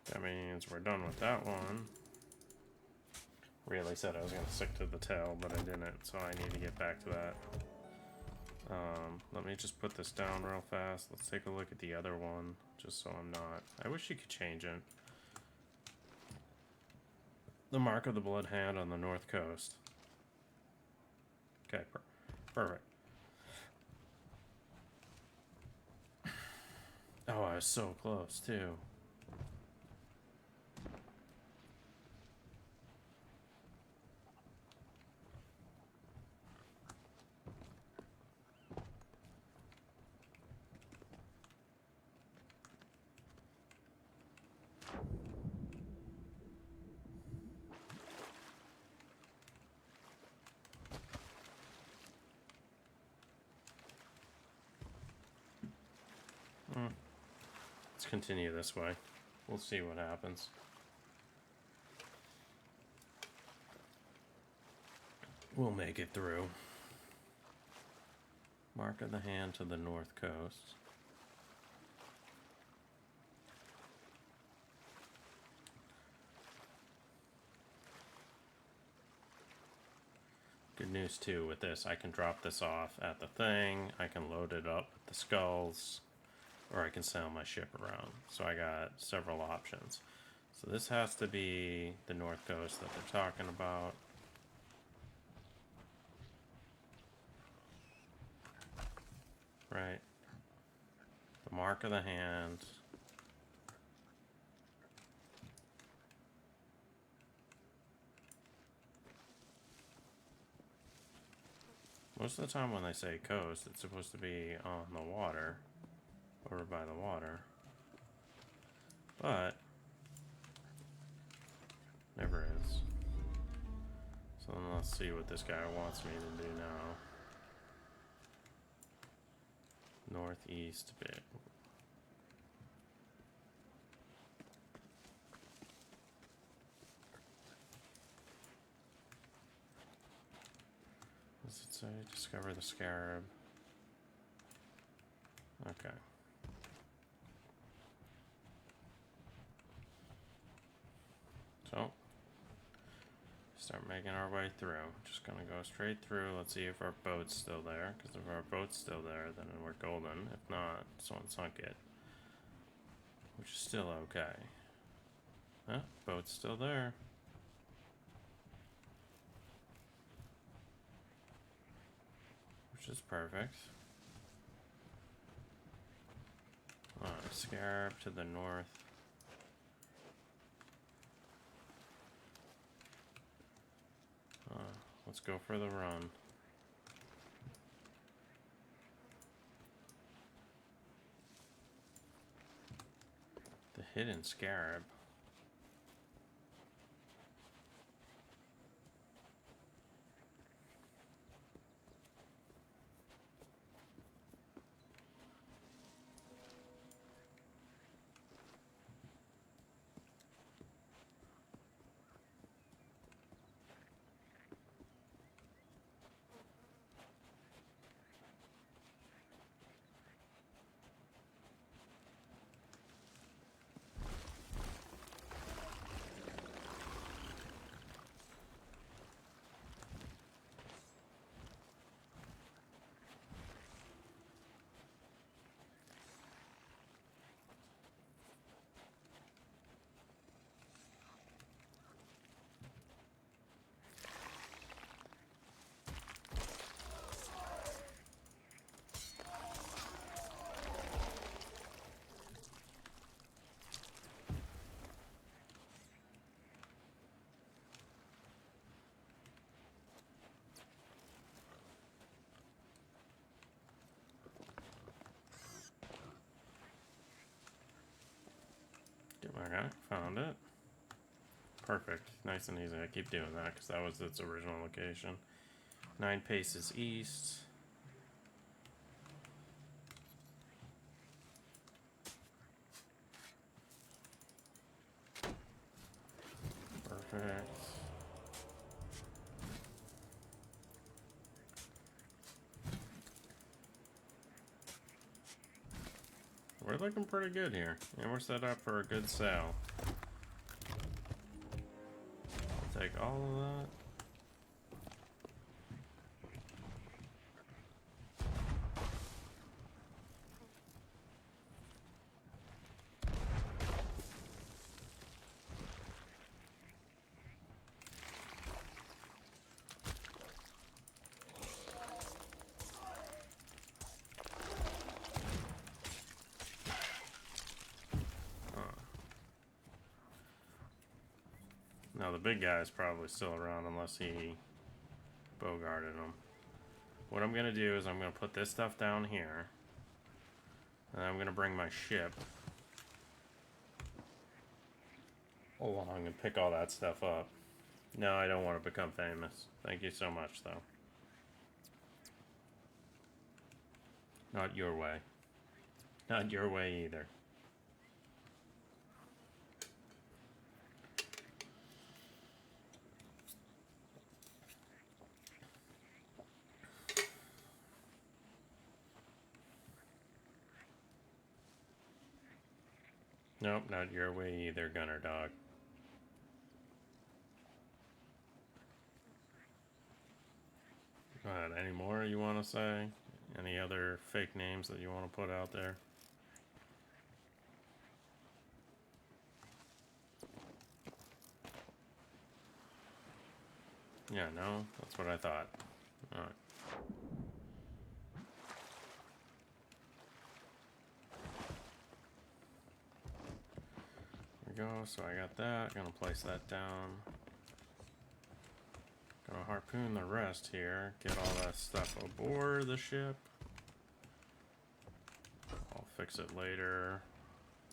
That means we're done with that one. Really said I was going to stick to the tail, but I didn't, so I need to get back to that. Let me just put this down real fast. Let's take a look at the other one, just so I'm not... I wish you could change it. The Mark of the Bloodhound on the North Coast. Okay, perfect. Oh, I was so close, too. Let's continue this way. We'll see what happens. We'll make it through. Mark of the Hand to the North Coast. Good news too with this, I can drop this off at the thing, I can load it up with the skulls, or I can sail my ship around. So I got several options. So this has to be the North Coast that they're talking about. Right. The Mark of the Hand. Most of the time when they say coast, it's supposed to be on the water. Over by the water. But never is. So then let's see what this guy wants me to do now. Northeast bit. Does it say discover the scarab? Okay. So, start making our way through. Just gonna go straight through. Let's see if our boat's still there. Because if our boat's still there, then we're golden. If not, someone sunk it. Which is still okay. Huh? Boat's still there. Which is perfect. Scarab to the north. Let's go for the run. The hidden scarab. Okay, found it. Perfect. Nice and easy. I keep doing that because that was its original location. 9 paces east. Perfect. We're looking pretty good here. And we're set up for a good sale. I'll take all of that. Now the big guy is probably still around unless he bogarted him. What I'm going to do is I'm going to put this stuff down here. And I'm going to bring my ship along and pick all that stuff up. No, I don't want to become famous. Thank you so much, though. Not your way. Not your way either. Nope, not your way either, Gunner Dog. Alright, any more you want to say? Any other fake names that you want to put out there? Yeah, no? That's what I thought. Alright. There we go, so I got that. Gonna place that down. Gonna harpoon the rest here. Get all that stuff aboard the ship. I'll fix it later.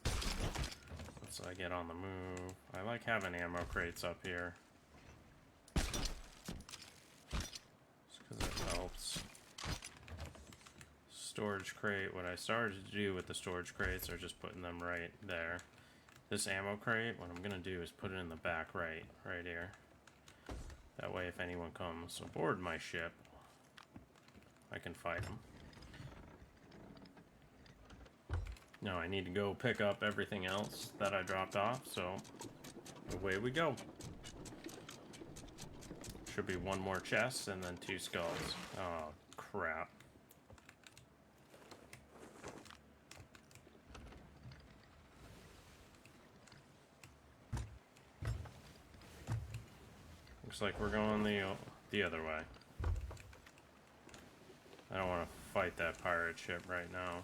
Once I get on the move. I like having ammo crates up here. Just because it helps. Storage crate. What I started to do with the storage crates are just putting them right there. This ammo crate, what I'm going to do is put it in the back right here. That way if anyone comes aboard my ship, I can fight them. Now I need to go pick up everything else that I dropped off, so away we go. Should be one more chest and then 2 skulls. Oh, crap. Looks like we're going the other way. I don't want to fight that pirate ship right now.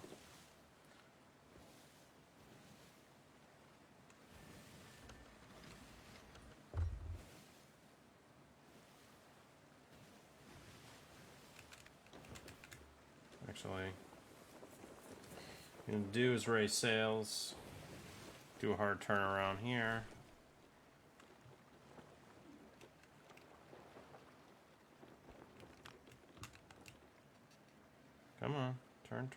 Actually, what I'm going to do is raise sails, do a hard turnaround here. Come on. Turn.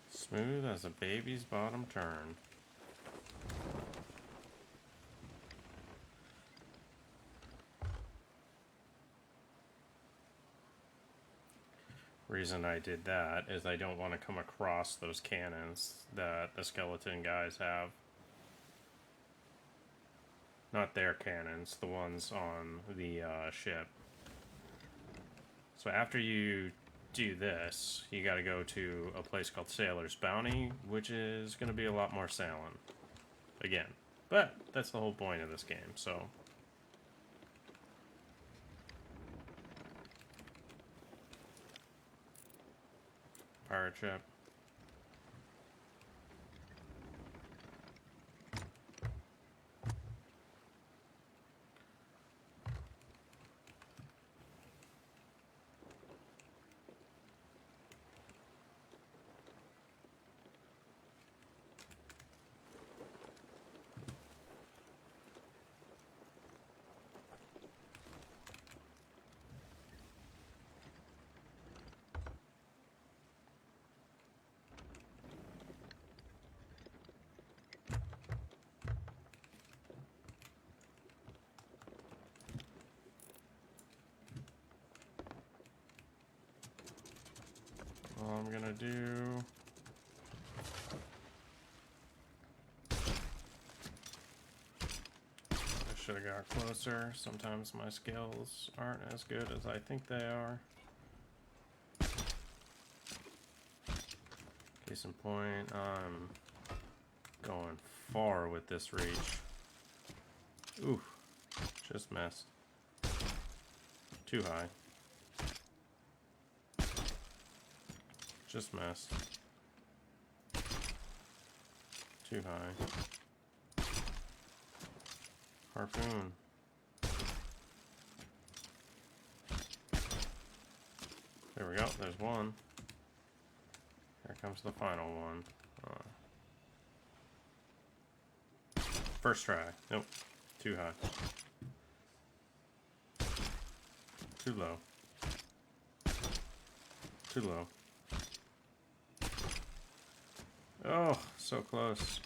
Smooth as a baby's bottom turn. Reason I did that is I don't want to come across those cannons that the skeleton guys have. Not their cannons, the ones on the ship. So after you do this, you gotta go to a place called Sailor's Bounty, which is gonna be a lot more sailing. Again. But that's the whole point of this game, so. Pirate ship. all I'm gonna do. I should have got closer. Sometimes my skills aren't as good as I think they are. Case in point, I'm going far with this reach. Ooh, just missed. Too high. Just missed. Too high. Harpoon. There we go, there's one. Here comes the final one. First try. Nope. Too high. Too low. Too low. Oh, so close.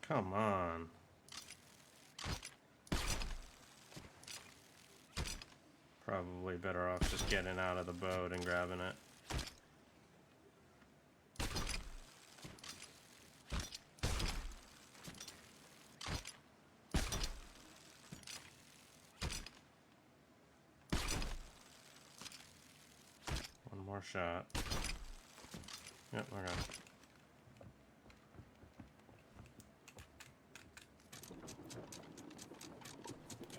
Come on. Probably better off just getting out of the boat and grabbing it. One more shot. Yep, okay.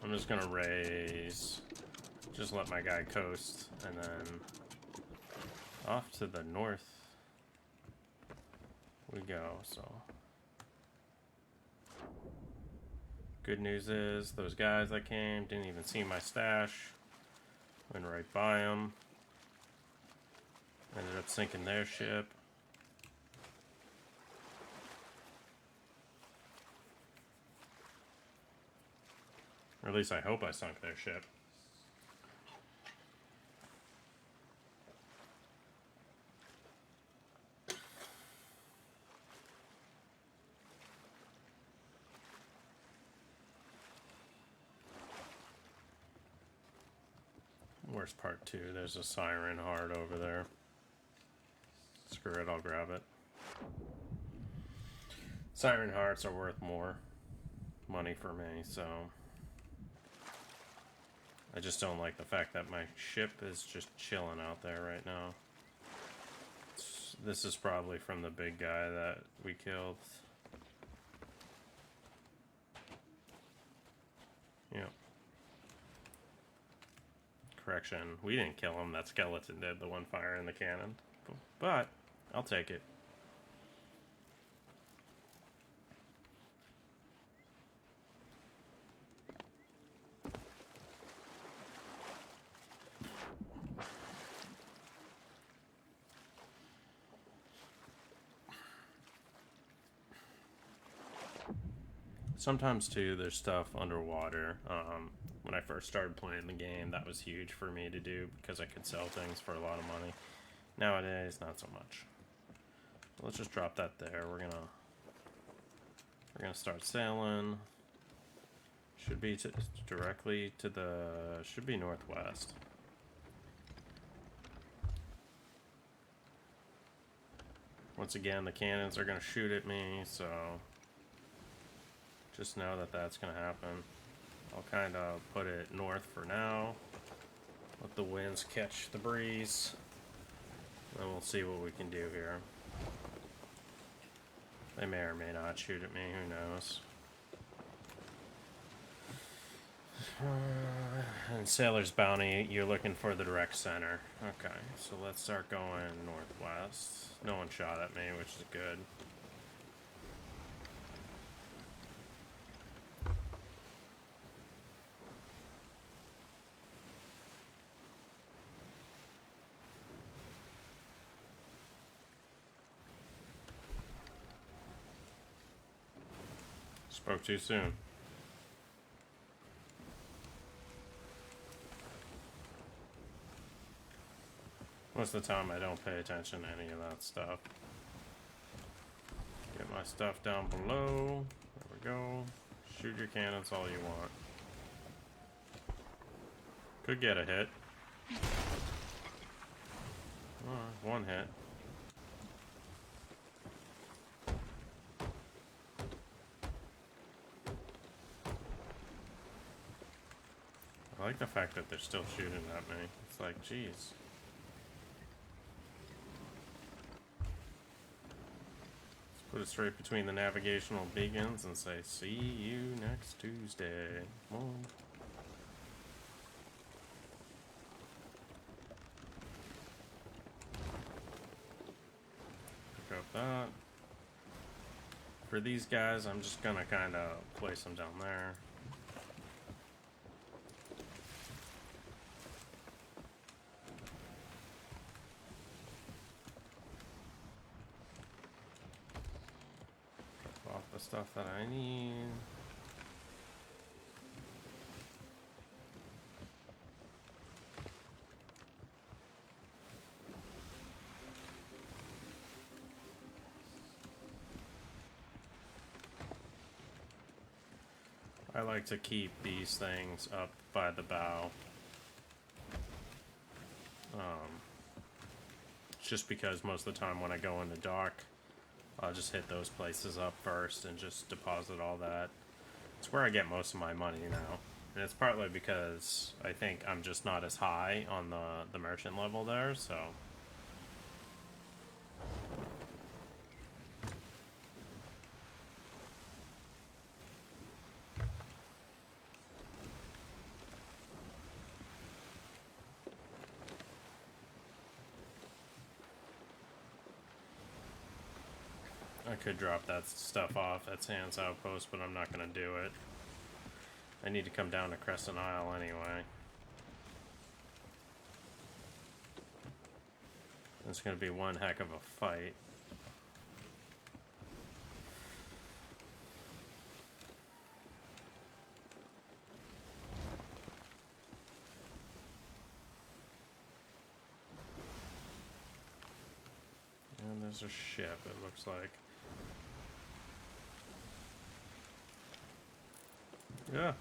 I'm just gonna raise. Just let my guy coast, and then off to the north we go. So good news is those guys that came didn't even see my stash. Went right by them. Ended up sinking their ship. Or at least I hope I sunk their ship. Worst part too, there's a siren heart over there. Screw it, I'll grab it. Siren hearts are worth more money for me, so I just don't like the fact that my ship is just chilling out there right now. This is probably from the big guy that we killed. Yep. Correction, we didn't kill him, that skeleton did, the one firing the cannon. But, I'll take it. Sometimes too, there's stuff underwater. When I first started playing the game, that was huge for me to do because I could sell things for a lot of money. Nowadays, not so much. Let's just drop that there. We're gonna start sailing. Should be directly to the should be northwest. Once again, the cannons are gonna shoot at me, so just know that that's gonna happen. I'll kind of put it north for now. Let the winds catch the breeze. Then we'll see what we can do here. They may or may not shoot at me, who knows. And Sailor's Bounty, you're looking for the direct center. Okay, so let's start going northwest. No one shot at me, which is good. Spoke too soon. Most of the time I don't pay attention to any of that stuff. Get my stuff down below. There we go. Shoot your cannons all you want. Could get a hit. One hit. I like the fact that they're still shooting at me. It's like, geez. Let's put it straight between the navigational beacons and say, see you next Tuesday. Come on. Pick up that. For these guys, I'm just gonna kind of place them down there. Off the stuff that I need. I like to keep these things up by the bow. Just because most of the time when I go into dock, I'll just hit those places up first and just deposit all that. It's where I get most of my money now. And it's partly because I think I'm just not as high on the merchant level there, so... I could drop that stuff off at Sands Outpost, but I'm not going to do it. I need to come down to Crescent Isle anyway. It's going to be one heck of a fight. And there's a ship, it looks like. Yeah.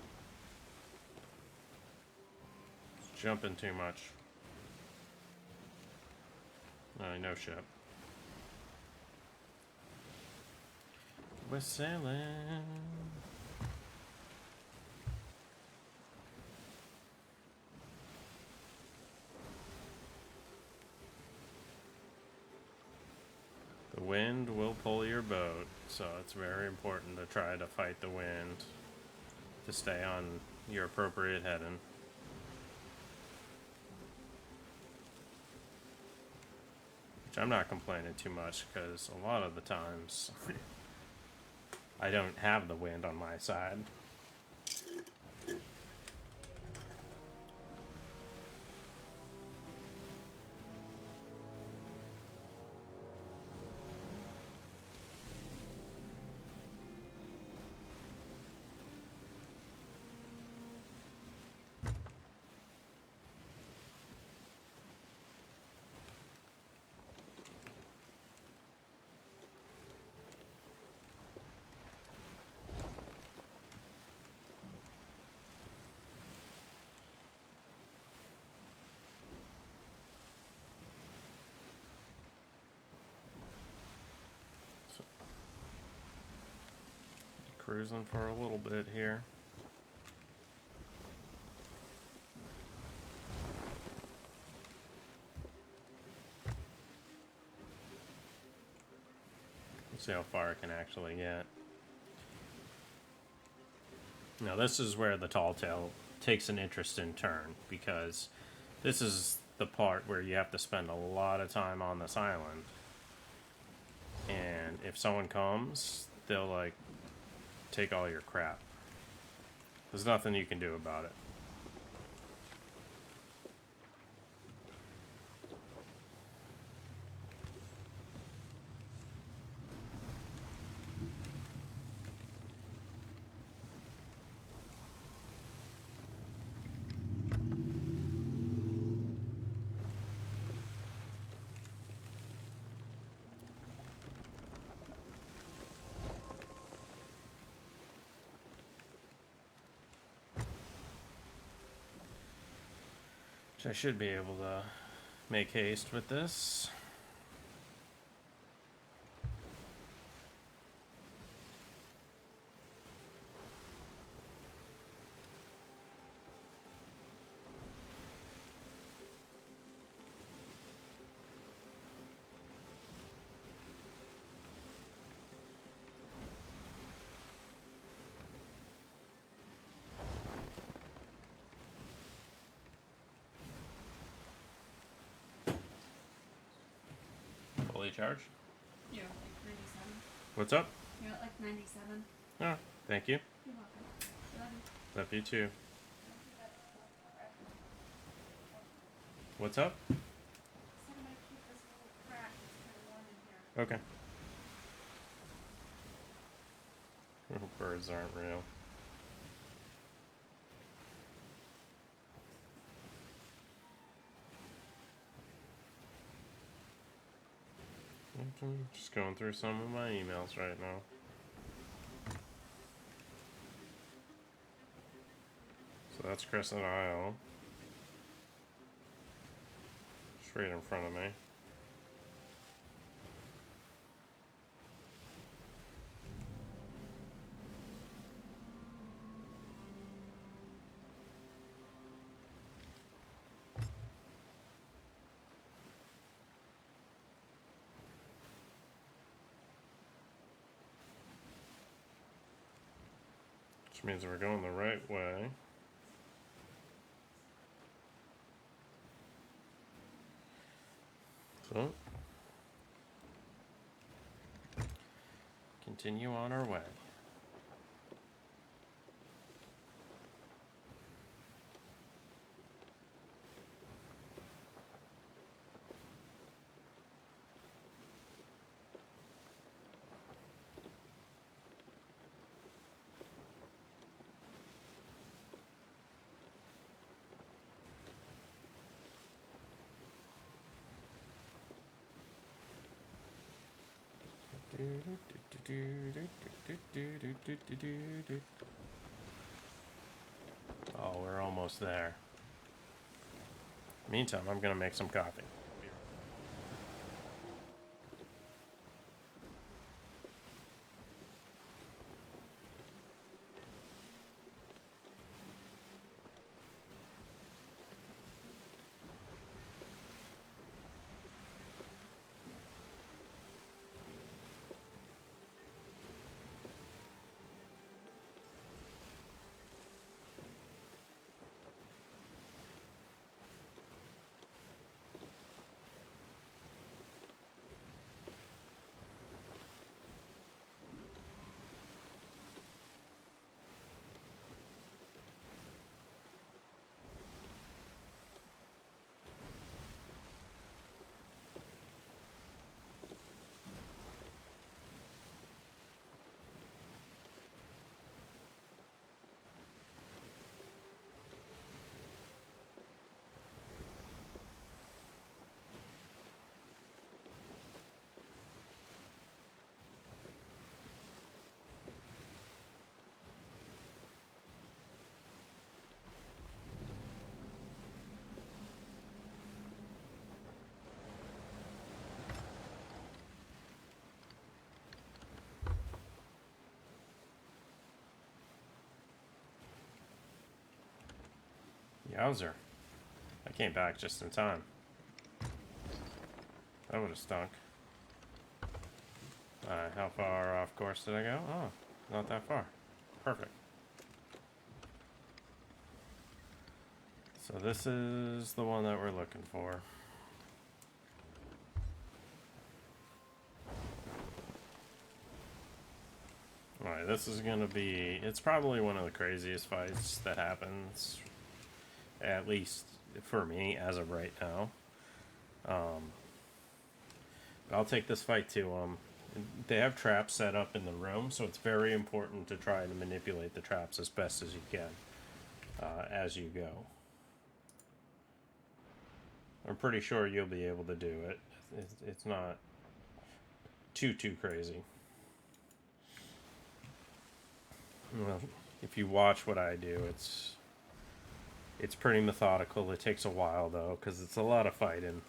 It's jumping too much. No ship. We're sailing. The wind will pull your boat, so it's very important to try to fight the wind to stay on your appropriate heading. Which I'm not complaining too much, because a lot of the times I don't have the wind on my side. Cruising for a little bit here. See how far I can actually get. Now this is where the Tall Tale takes an interesting turn, because this is the part where you have to spend a lot of time on this island. And if someone comes, they'll like take all your crap. There's nothing you can do about it. Which I should be able to make haste with this. Fully charged? You're at like 97. What's up? You're at like 97. Oh, thank you. You're welcome. Love you. Love you too. What's up? So I'm gonna keep this little crack. It's kind of warm in here. Okay. Oh, birds aren't real. I'm just going through some of my emails right now. So that's Crescent Isle. Just right in front of me. Which means we're going the right way. So, continue on our way. Oh, we're almost there. Meantime, I'm gonna make some coffee. Yowzer. I came back just in time. That would have stunk. How far off course did I go? Oh, not that far. Perfect. So this is the one that we're looking for. Alright, this is gonna be... It's probably one of the craziest fights that happens. At least for me, as of right now. I'll take this fight to them. They have traps set up in the room, so it's very important to try to manipulate the traps as best as you can as you go. I'm pretty sure you'll be able to do it. It's not too crazy. Well, if you watch what I do, it's It's pretty methodical. It takes a while though, because it's a lot of fighting.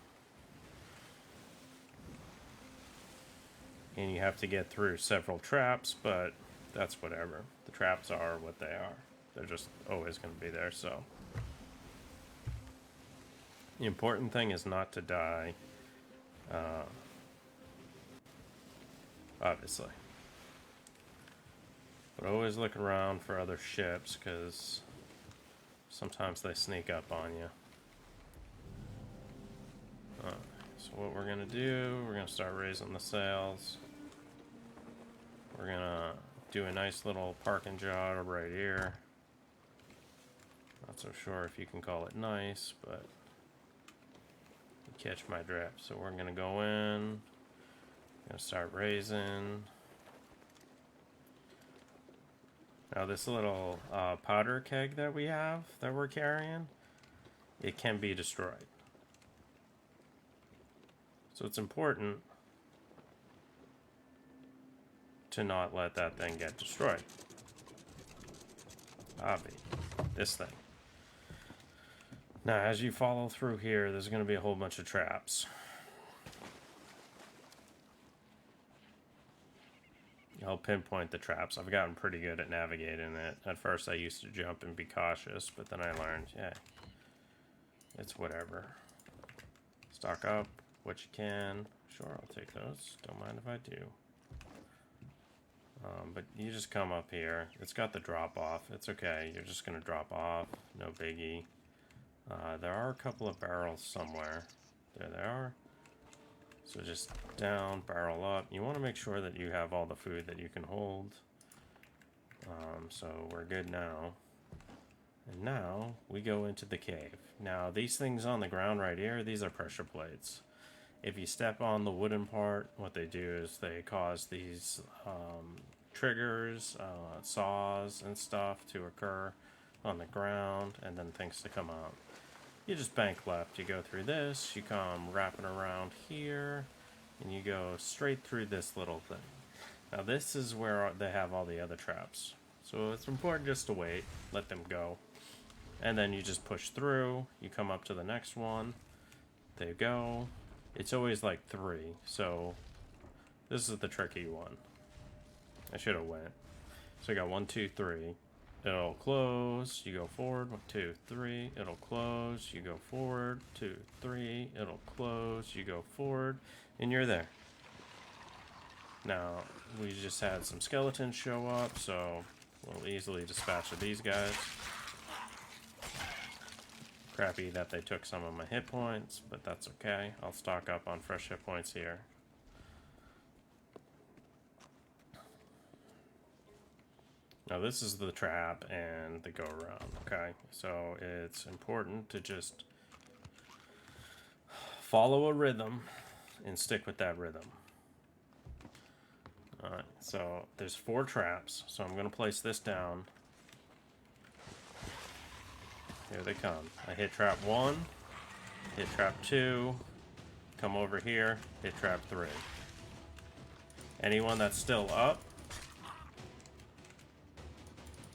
And you have to get through several traps, but that's whatever. The traps are what they are. They're just always going to be there, so. The important thing is not to die. Obviously. But always look around for other ships, because sometimes they sneak up on you. So what we're going to do, we're going to start raising the sails. We're going to do a nice little parking job right here. Not so sure if you can call it nice, but you catch my drift. So we're going to go in, going to start raising. Now this little powder keg that we have, that we're carrying, it can be destroyed. So it's important to not let that thing get destroyed. Obvi, this thing. Now as you follow through here, there's going to be a whole bunch of traps. I'll pinpoint the traps. I've gotten pretty good at navigating it. At first I used to jump and be cautious, but then I learned, yeah, it's whatever. Stock up what you can. Sure, I'll take those. Don't mind if I do. But you just come up here. It's got the drop off. It's okay. You're just going to drop off. No biggie. There are a couple of barrels somewhere. There they are. So just down, barrel up. You want to make sure that you have all the food that you can hold. So we're good now. And now we go into the cave. Now these things on the ground right here, these are pressure plates. If you step on the wooden part, what they do is they cause these triggers, saws and stuff to occur on the ground, and then things to come out. You just bank left, you go through this, you come wrapping around here, and you go straight through this little thing. Now this is where they have all the other traps. So it's important just to wait, let them go. And then you just push through, you come up to the next one, there you go. It's always like 3, so this is the tricky one. I should have went. So I got 1, 2, 3. It'll close, you go forward, 1, 2, 3, it'll close, you go forward, 2, 3, it'll close, you go forward, and you're there. Now, we just had some skeletons show up, so we'll easily dispatch of these guys. Crappy that they took some of my hit points, but that's okay. I'll stock up on fresh hit points here. Now this is the trap and the go around, okay? So it's important to just follow a rhythm and stick with that rhythm. Alright, so there's 4 traps, so I'm going to place this down. Here they come. I hit trap 1, hit trap 2, come over here, hit trap 3. Anyone that's still up,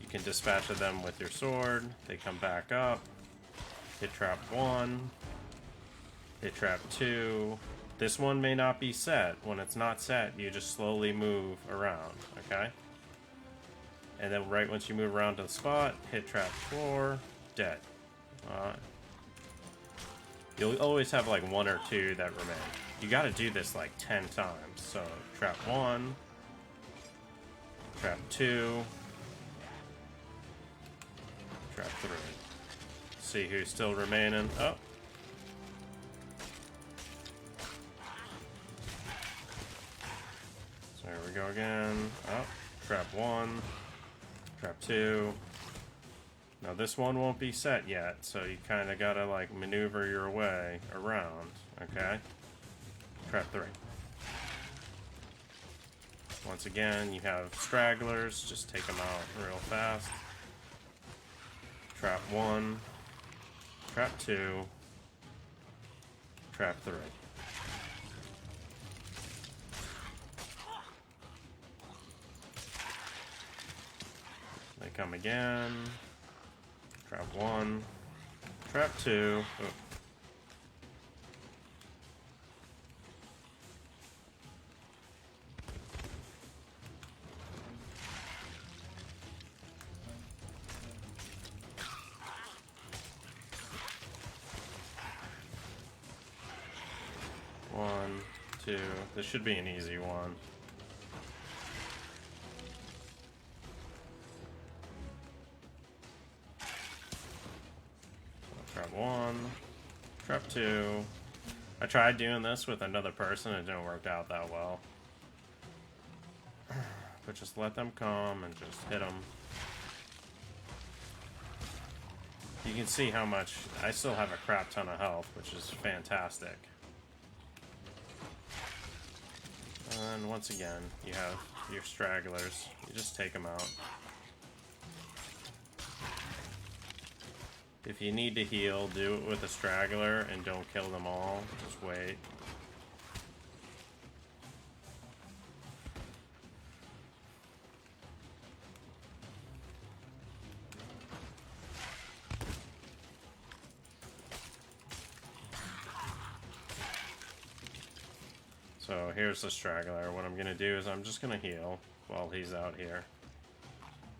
you can dispatch of them with your sword. They come back up, hit trap 1, hit trap 2. This one may not be set. When it's not set, you just slowly move around, okay? And then right once you move around to the spot, hit trap 4, dead. Alright. You'll always have like 1 or 2 that remain. You gotta do this like 10 times. So, trap 1, trap 2, trap 3. See who's still remaining. Oh. So here we go again. Oh, trap 1, trap 2. Now this one won't be set yet, so you kind of gotta like maneuver your way around, okay? Trap 3. Once again, you have stragglers, just take them out real fast. Trap 1, trap 2, trap 3. They come again. Trap 1, Trap 2. Oh. One, two. This should be an easy one. Trap 1. Trap 2. I tried doing this with another person. It didn't work out that well. But just let them come and just hit them. You can see how much... I still have a crap ton of health, which is fantastic. And once again, you have your stragglers. You just take them out. If you need to heal, do it with a straggler and don't kill them all. Just wait. So here's the straggler. What I'm gonna do is I'm just gonna heal while he's out here.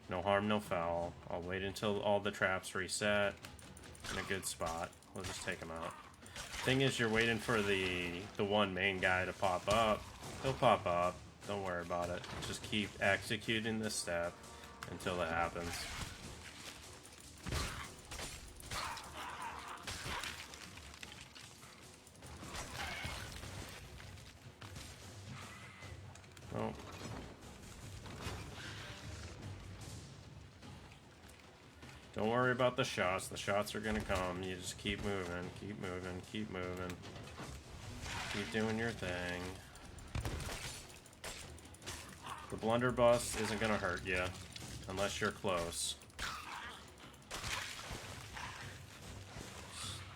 No harm, no foul. I'll wait until all the traps reset in a good spot. We'll just take him out. Thing is, you're waiting for the one main guy to pop up. He'll pop up. Don't worry about it. Just keep executing this step until it happens. Oh. Don't worry about the shots. The shots are gonna come. You just keep moving, keep moving, keep moving. Keep doing your thing. The blunderbuss isn't gonna hurt you unless you're close.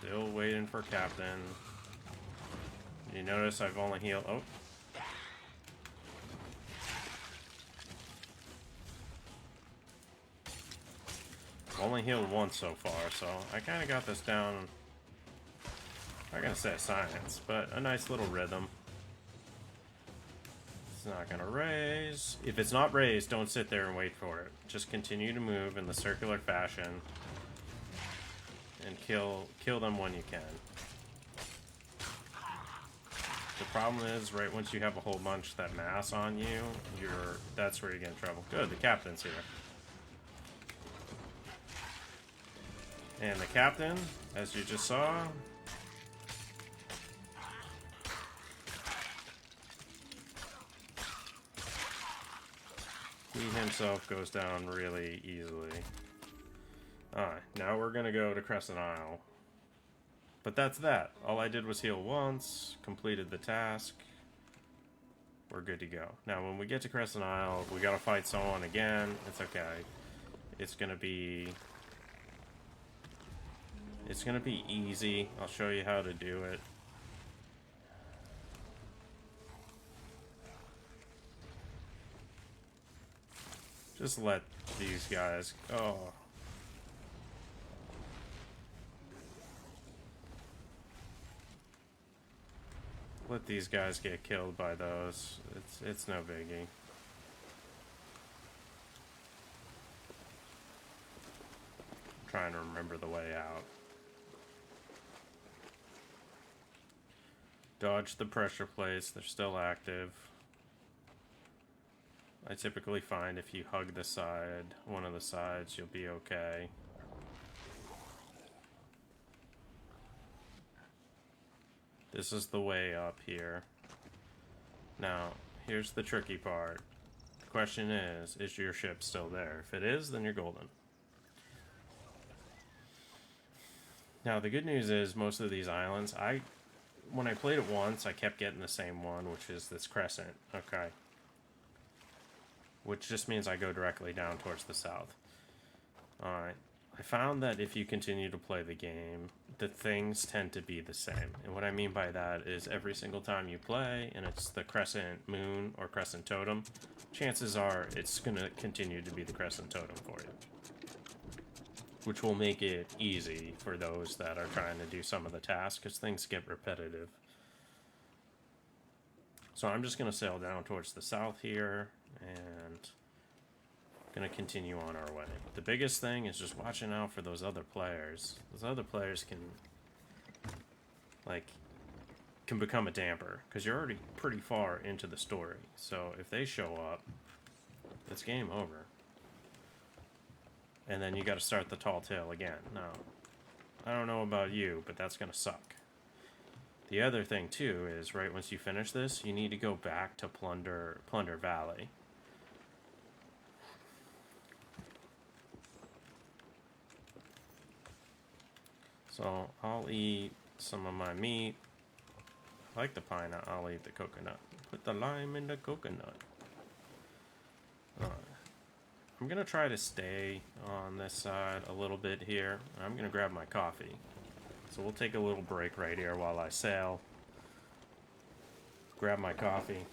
Still waiting for Captain. You notice I've only healed... Oh. Only healed once so far, so I kind of got this down. I'm not gonna say science, but a nice little rhythm. It's not gonna raise. If it's not raised, don't sit there and wait for it. Just continue to move in the circular fashion and kill them when you can. The problem is, right once you have a whole bunch that mass on you, that's where you get in trouble. Good, the captain's here. And the captain, as you just saw, he himself goes down really easily. Alright, now we're gonna go to Crescent Isle. But that's that. All I did was heal once, completed the task. We're good to go. Now when we get to Crescent Isle, we gotta fight someone again. It's okay. It's gonna be easy. I'll show you how to do it. Just let these guys... Oh. Let these guys get killed by those. It's no biggie. I'm trying to remember the way out. Dodge the pressure plates, they're still active. I typically find if you hug the side, one of the sides, you'll be okay. This is the way up here. Now, here's the tricky part. The question is your ship still there? If it is, then you're golden. Now, the good news is most of these islands, when I played it once, I kept getting the same one, which is this crescent. Okay. Which just means I go directly down towards the south. Alright. I found that if you continue to play the game, the things tend to be the same. And what I mean by that is every single time you play, and it's the crescent moon or crescent totem, chances are it's going to continue to be the crescent totem for you. which will make it easy for those that are trying to do some of the tasks, because things get repetitive. So I'm just going to sail down towards the south here, and going to continue on our way. The biggest thing is just watching out for those other players. Those other players can become a damper, because you're already pretty far into the story. So if they show up, it's game over. And then you got to start the tall tale again. Now, I don't know about you, but that's going to suck. The other thing too is, right once you finish this, you need to go back to Plunder Valley. So I'll eat some of my meat. I like the pineapple. I'll eat the coconut. Put the lime in the coconut. I'm gonna try to stay on this side a little bit here. I'm gonna grab my coffee. So we'll take a little break right here while I sail. Grab my coffee.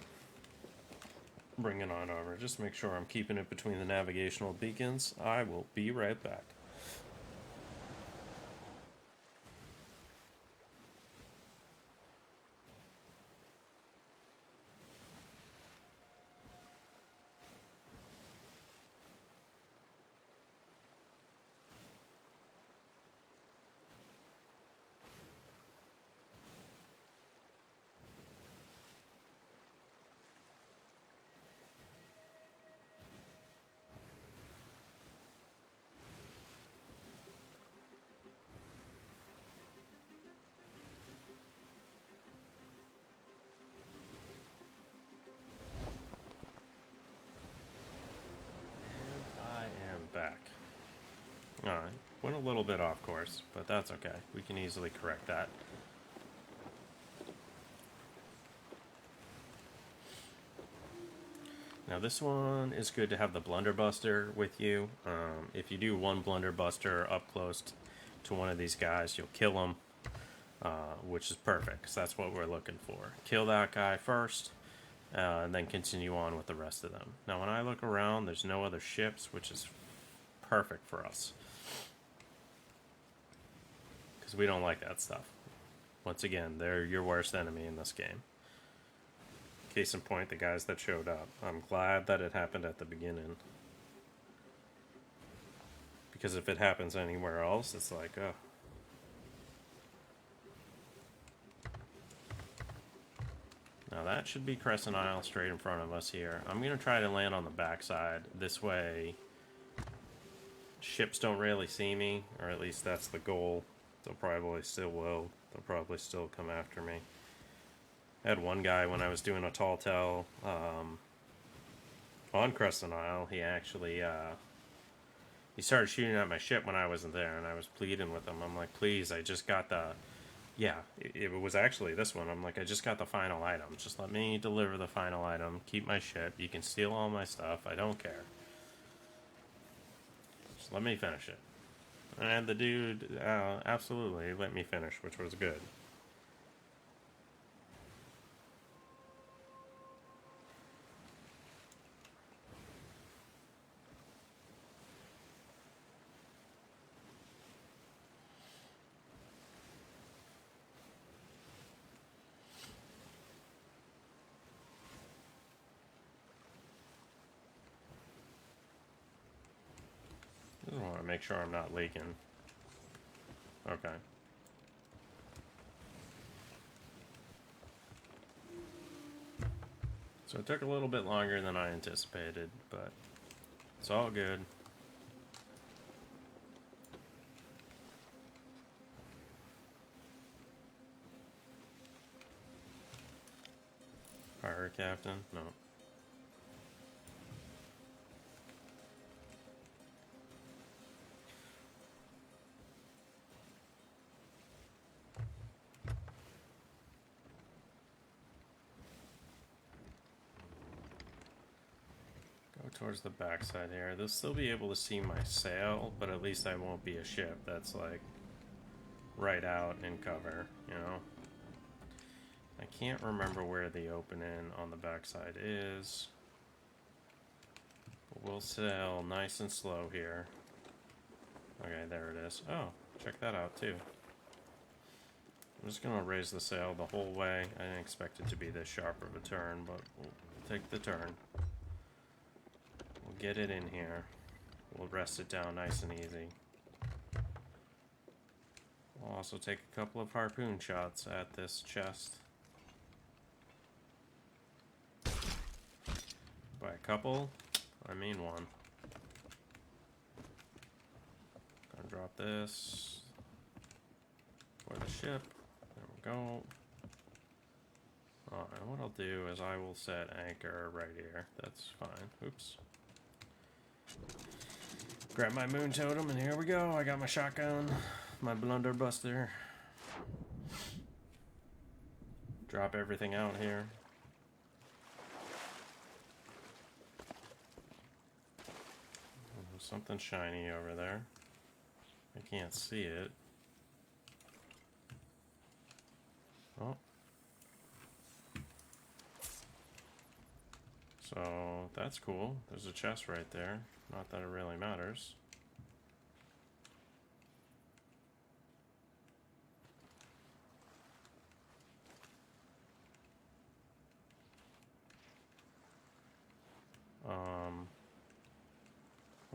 Bring it on over. Just make sure I'm keeping it between the navigational beacons. I will be right back. Back. Alright, went a little bit off course, but that's okay. We can easily correct that. Now this one is good to have the Blunderbuster with you. If you do one Blunderbuster up close to one of these guys, you'll kill him, which is perfect, because that's what we're looking for. Kill that guy first, and then continue on with the rest of them. Now when I look around, there's no other ships, which is perfect for us, because we don't like that stuff. Once again, they're your worst enemy in this game. Case in point, the guys that showed up. I'm glad that it happened at the beginning, because if it happens anywhere else, it's like, oh. Now that should be Crescent Isle straight in front of us here. I'm going to try to land on the backside. This way ships don't really see me, or at least that's the goal. They'll probably still will. They'll probably still come after me. I had one guy when I was doing a tall tale on Crescent Isle. He actually he started shooting at my ship when I wasn't there, and I was pleading with him. I'm like, please, I just got the... Yeah, it was actually this one. I'm like, I just got the final item. Just let me deliver the final item. Keep my ship. You can steal all my stuff. I don't care. Let me finish it. And the dude absolutely let me finish, which was good. I just want to make sure I'm not leaking. Okay. So it took a little bit longer than I anticipated, but it's all good. Pirate captain? No. Towards the backside here. They'll still be able to see my sail, but at least I won't be a ship that's like right out in cover, you know? I can't remember where the opening on the backside is. But we'll sail nice and slow here. Okay, there it is. Oh, check that out too. I'm just gonna raise the sail the whole way. I didn't expect it to be this sharp of a turn, but we'll take the turn. We'll get it in here. We'll rest it down nice and easy. We'll also take a couple of harpoon shots at this chest. By a couple, I mean one. Gonna drop this for the ship. There we go. Alright, what I'll do is I will set anchor right here. That's fine. Oops. Grab my moon totem, and here we go. I got my shotgun, my blunderbuster. Drop everything out here. There's something shiny over there. I can't see it. Oh. So that's cool. There's a chest right there. Not that it really matters.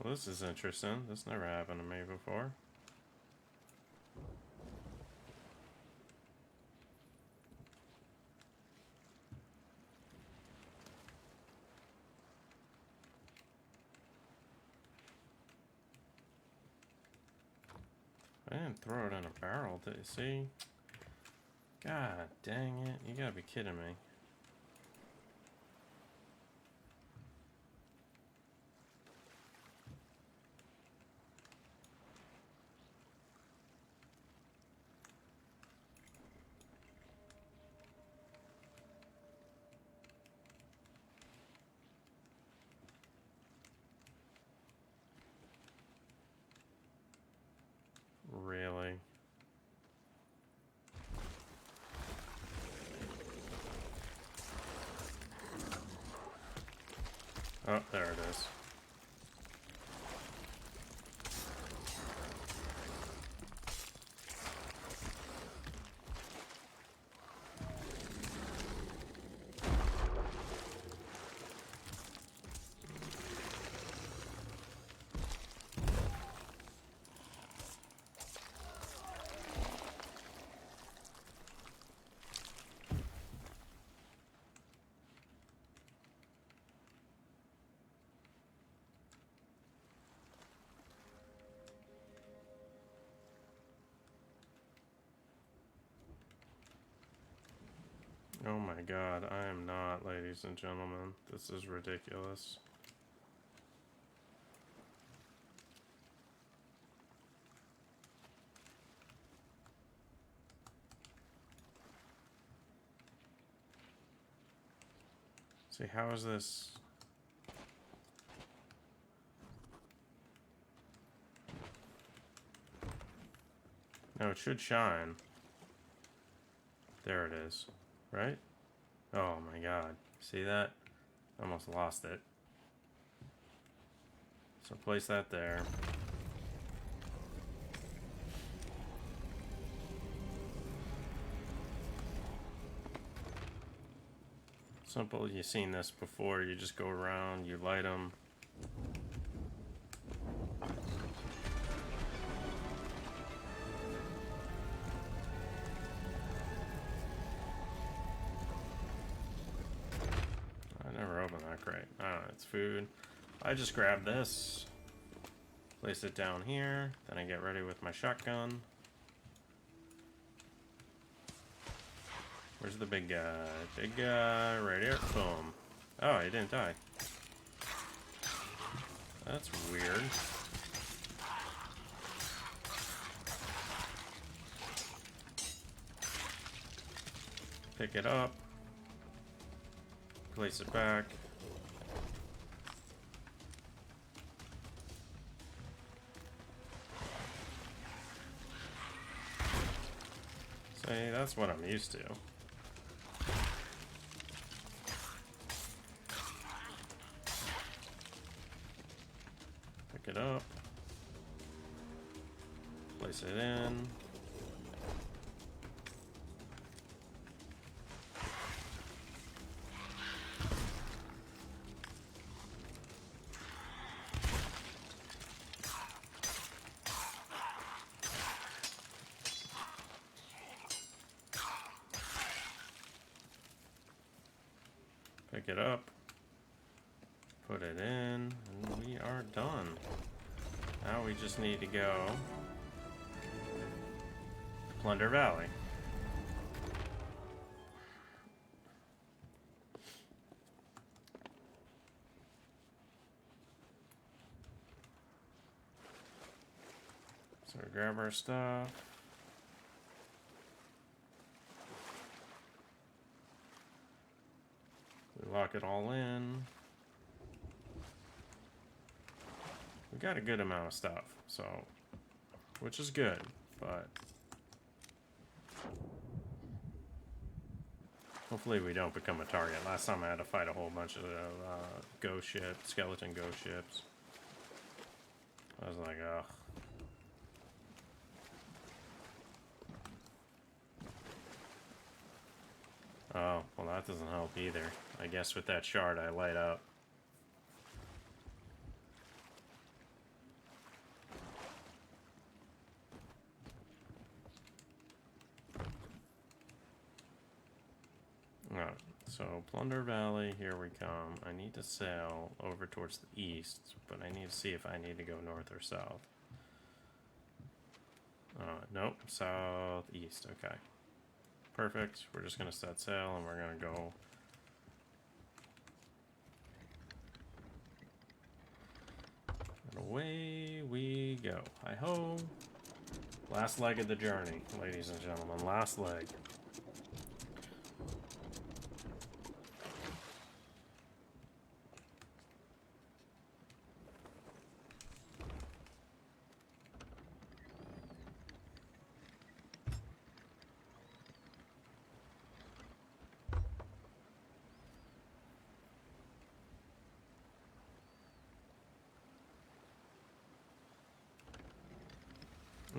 Well, this is interesting. This never happened to me before. I didn't throw it in a barrel, did you see? God dang it. You gotta be kidding me. Really? Oh, there it is. Oh my god, I am not, ladies and gentlemen. This is ridiculous. See, how is this? No, it should shine. There it is. Right? Oh my god. See that? Almost lost it. So place that there. Simple, you've seen this before. You just go around, you light them. I never opened that crate. Ah, it's food. I just grab this, place it down here, then I get ready with my shotgun. Where's the big guy? Big guy right here. Boom. Oh, he didn't die. That's weird. Pick it up. Place it back. See, that's what I'm used to. Pick it up. Place it in. Pick it up. Put it in, and we are done. Now we just need to go to Plunder Valley. So we grab our stuff. We lock it all in. We got a good amount of stuff, so, which is good, but hopefully we don't become a target. Last time I had to fight a whole bunch of ghost ships, skeleton ghost ships. I was like, ugh. Oh, well that doesn't help either. I guess with that shard I light up. Alright, so Plunder Valley, here we come. I need to sail over towards the east, but I need to see if I need to go north or south. Nope, southeast, okay. Perfect, we're just going to set sail and we're going to go. And away we go. Hi-ho! Last leg of the journey, ladies and gentlemen, last leg.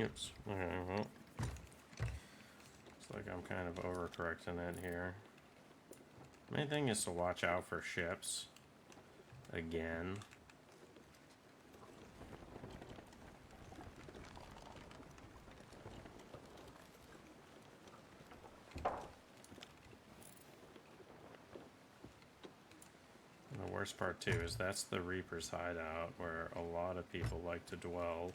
Oops. Okay, well. Looks like I'm kind of overcorrecting it here. Main thing is to watch out for ships. Again. And the worst part too is that's the Reaper's hideout where a lot of people like to dwell.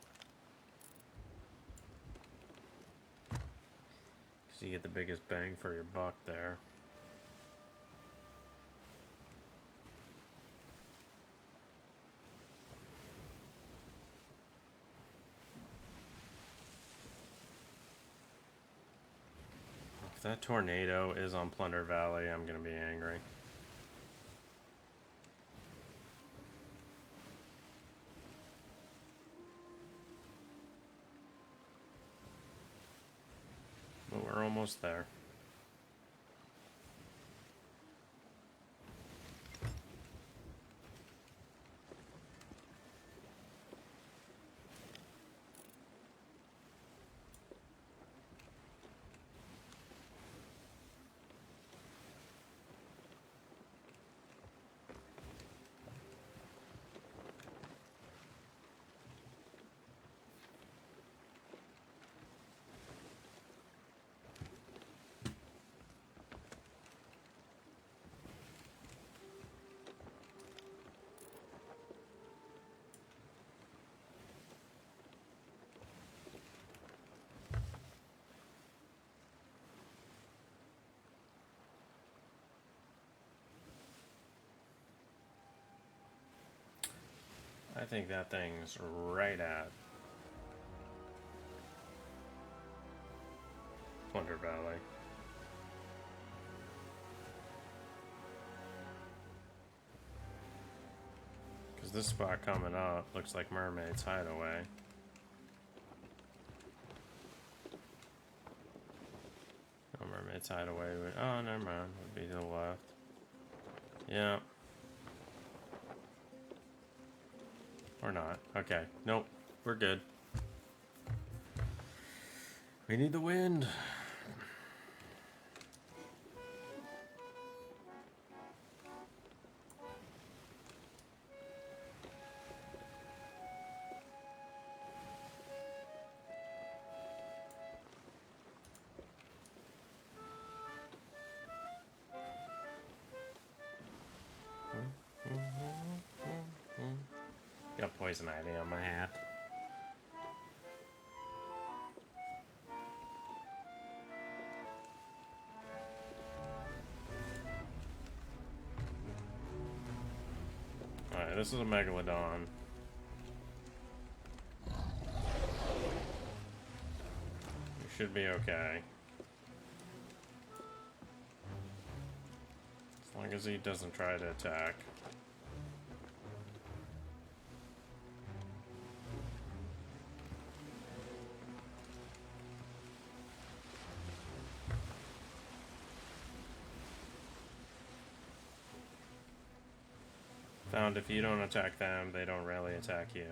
You get the biggest bang for your buck there. If that tornado is on Plunder Valley, I'm gonna be angry. But we're almost there. I think that thing's right at Plunder Valley. Because this spot coming up looks like Mermaid's Hideaway. Oh, Mermaid's Hideaway. Oh, never mind. Would be to the left. Yeah. Or not. Okay. Nope. We're good. We need the wind. Got poison ivy on my hat. Alright, this is a Megalodon. You should be okay. As long as he doesn't try to attack. Found if you don't attack them, they don't really attack you.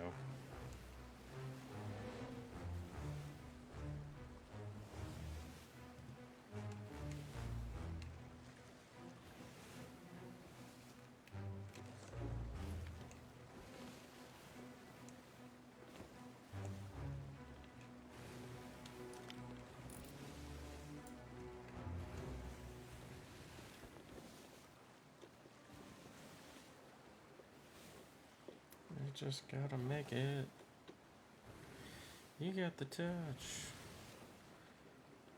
You just gotta make it. You got the touch.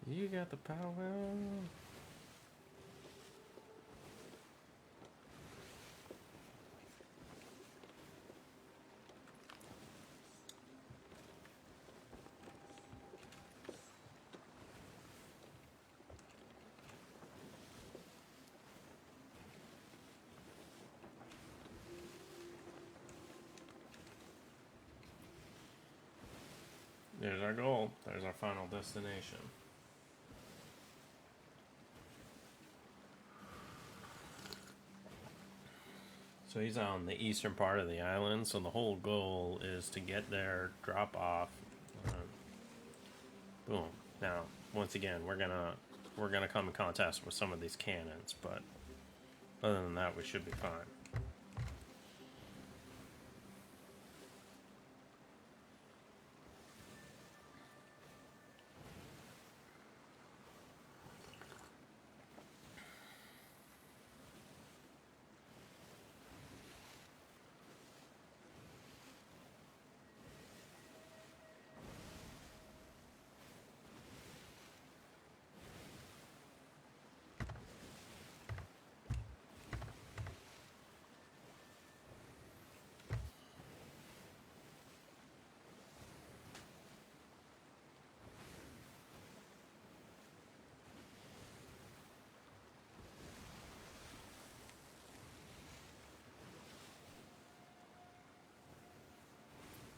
You got the power. There's our goal. There's our final destination. So he's on the eastern part of the island, so the whole goal is to get there, drop off, boom. Now, once again, we're gonna come in contact with some of these cannons, but other than that, we should be fine.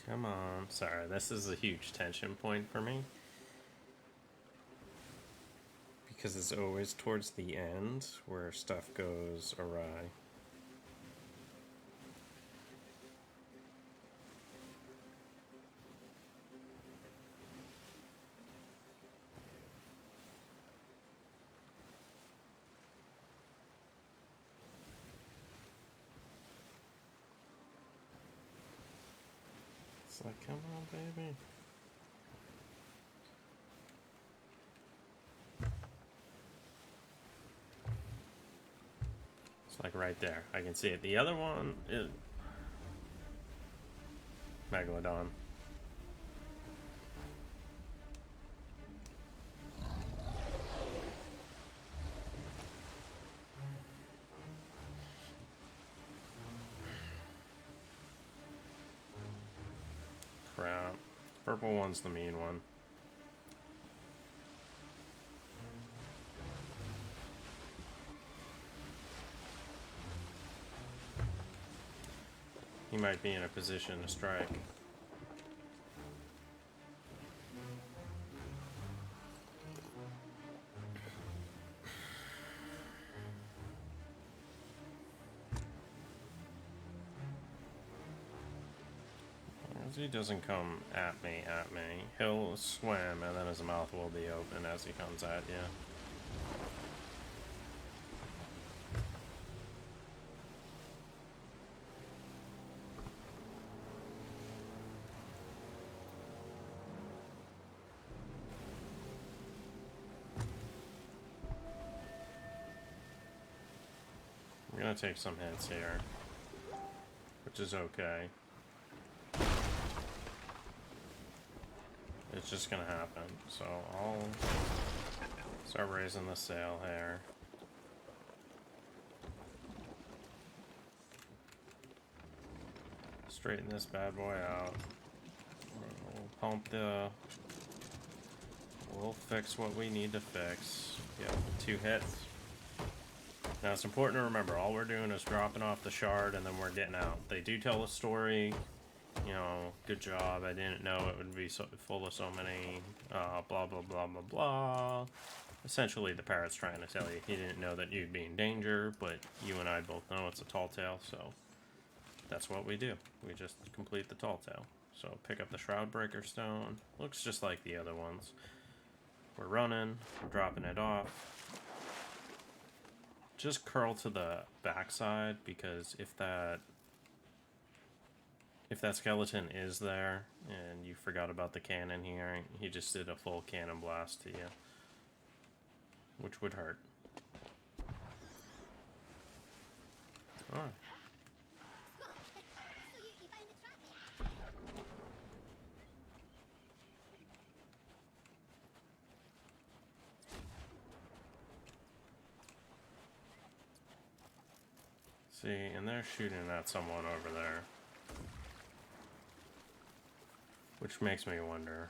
Come on. Sorry, this is a huge tension point for me. Because it's always towards the end where stuff goes awry. It's like, come on, baby. It's like right there. I can see it. The other one is Megalodon. Crap. Purple one's the mean one. He might be in a position to strike. He doesn't come at me, he'll swim and then his mouth will be open as he comes at you. I'm gonna take some hits here, which is okay. It's just gonna happen, so I'll start raising the sail here. Straighten this bad boy out. We'll pump the... We'll fix what we need to fix. Yep, 2 hits. Now it's important to remember, all we're doing is dropping off the shard and then we're getting out. They do tell a story, you know, good job, I didn't know it would be so full of so many, blah blah blah blah blah. Essentially the parrot's trying to tell you he didn't know that you'd be in danger, but you and I both know it's a tall tale, so that's what we do. We just complete the tall tale. So pick up the Shroud Breaker Stone, looks just like the other ones. We're running, we're dropping it off. Just curl to the backside, because if that skeleton is there and you forgot about the cannon here, he just did a full cannon blast to you, which would hurt. Alright. See, and they're shooting at someone over there. Which makes me wonder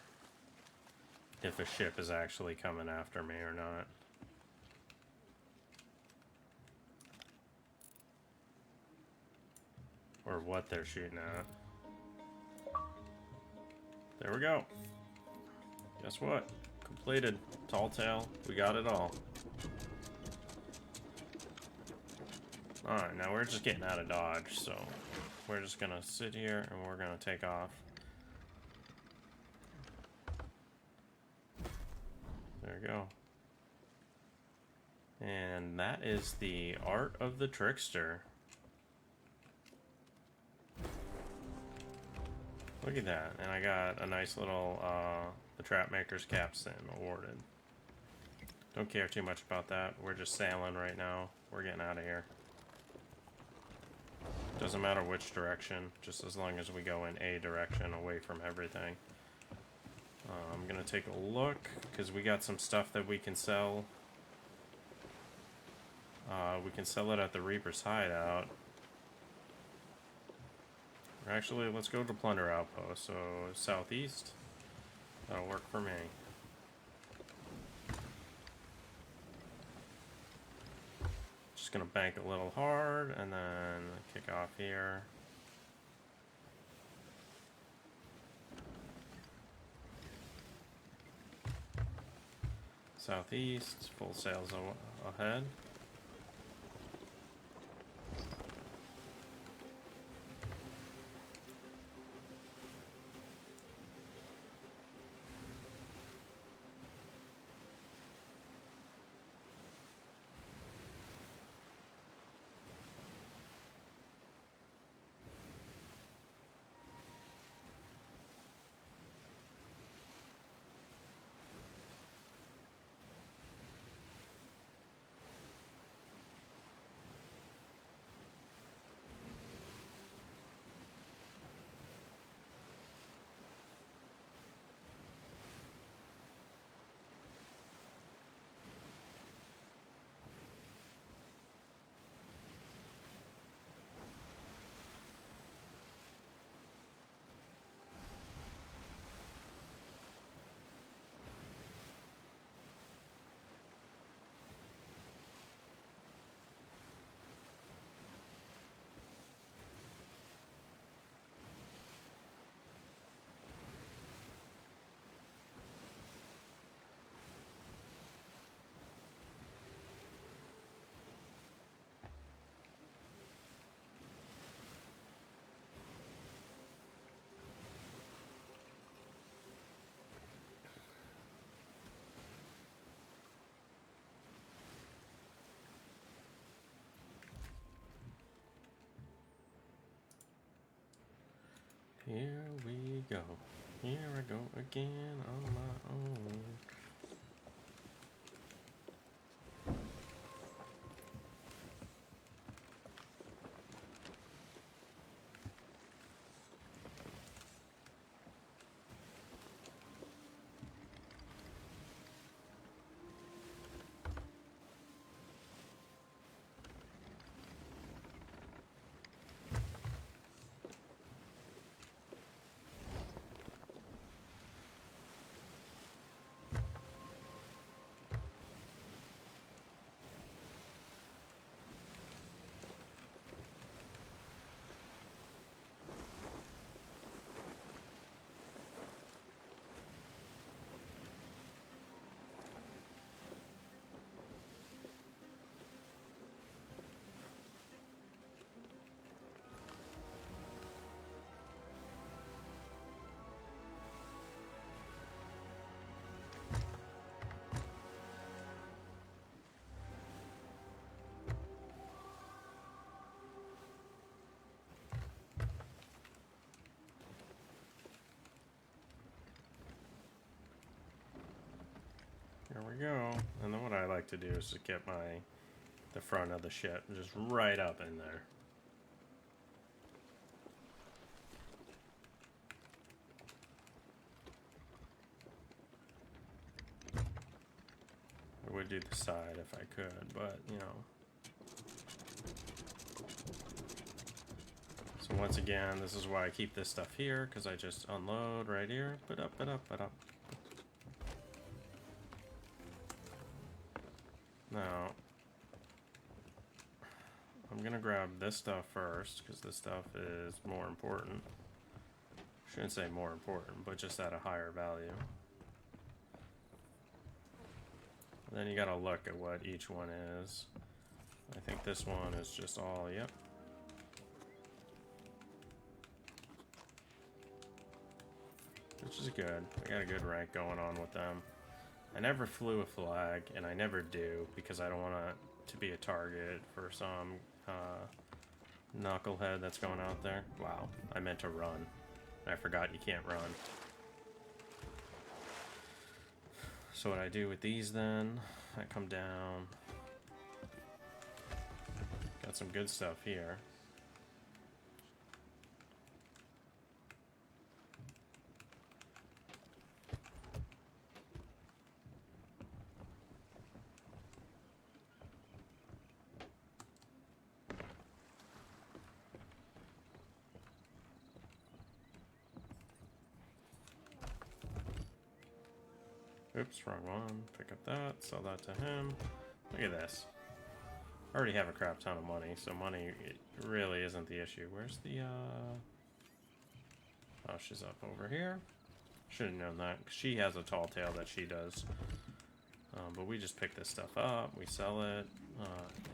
if a ship is actually coming after me or not. Or what they're shooting at. There we go. Guess what? Completed. Tall tale. We got it all. Alright, now we're just getting out of dodge, so we're just gonna sit here and we're gonna take off. There we go. And that is the Art of the Trickster. Look at that. And I got a nice little, the Trapmaker's Capstan awarded. Don't care too much about that. We're just sailing right now. We're getting out of here. Doesn't matter which direction, just as long as we go in a direction away from everything. I'm gonna take a look, because we got some stuff that we can sell. We can sell it at the Reaper's Hideout. Or actually, let's go to Plunder Outpost, so southeast. That'll work for me. Just gonna bank a little hard, and then kick off here. Southeast, full sails ahead. Here we go. Here I go again on my own. There we go. And then what I like to do is to get the front of the ship just right up in there. I would do the side if I could, but you know. So once again, this is why I keep this stuff here, because I just unload right here. But up, but up, but up. Now, I'm gonna grab this stuff first, because this stuff is more important. Shouldn't say more important, but just at a higher value. Then you gotta look at what each one is. I think this one is just all, yep. Which is good. I got a good rank going on with them. I never flew a flag, and I never do, because I don't want to be a target for some knucklehead that's going out there. Wow, I meant to run. I forgot you can't run. So what I do with these then, I come down. Got some good stuff here. Oops, wrong one. Pick up that, sell that to him. Look at this. I already have a crap ton of money, so money really isn't the issue. Where's the, oh, she's up over here. Should have known that, 'cause she has a tall tale that she does. But we just pick this stuff up, we sell it,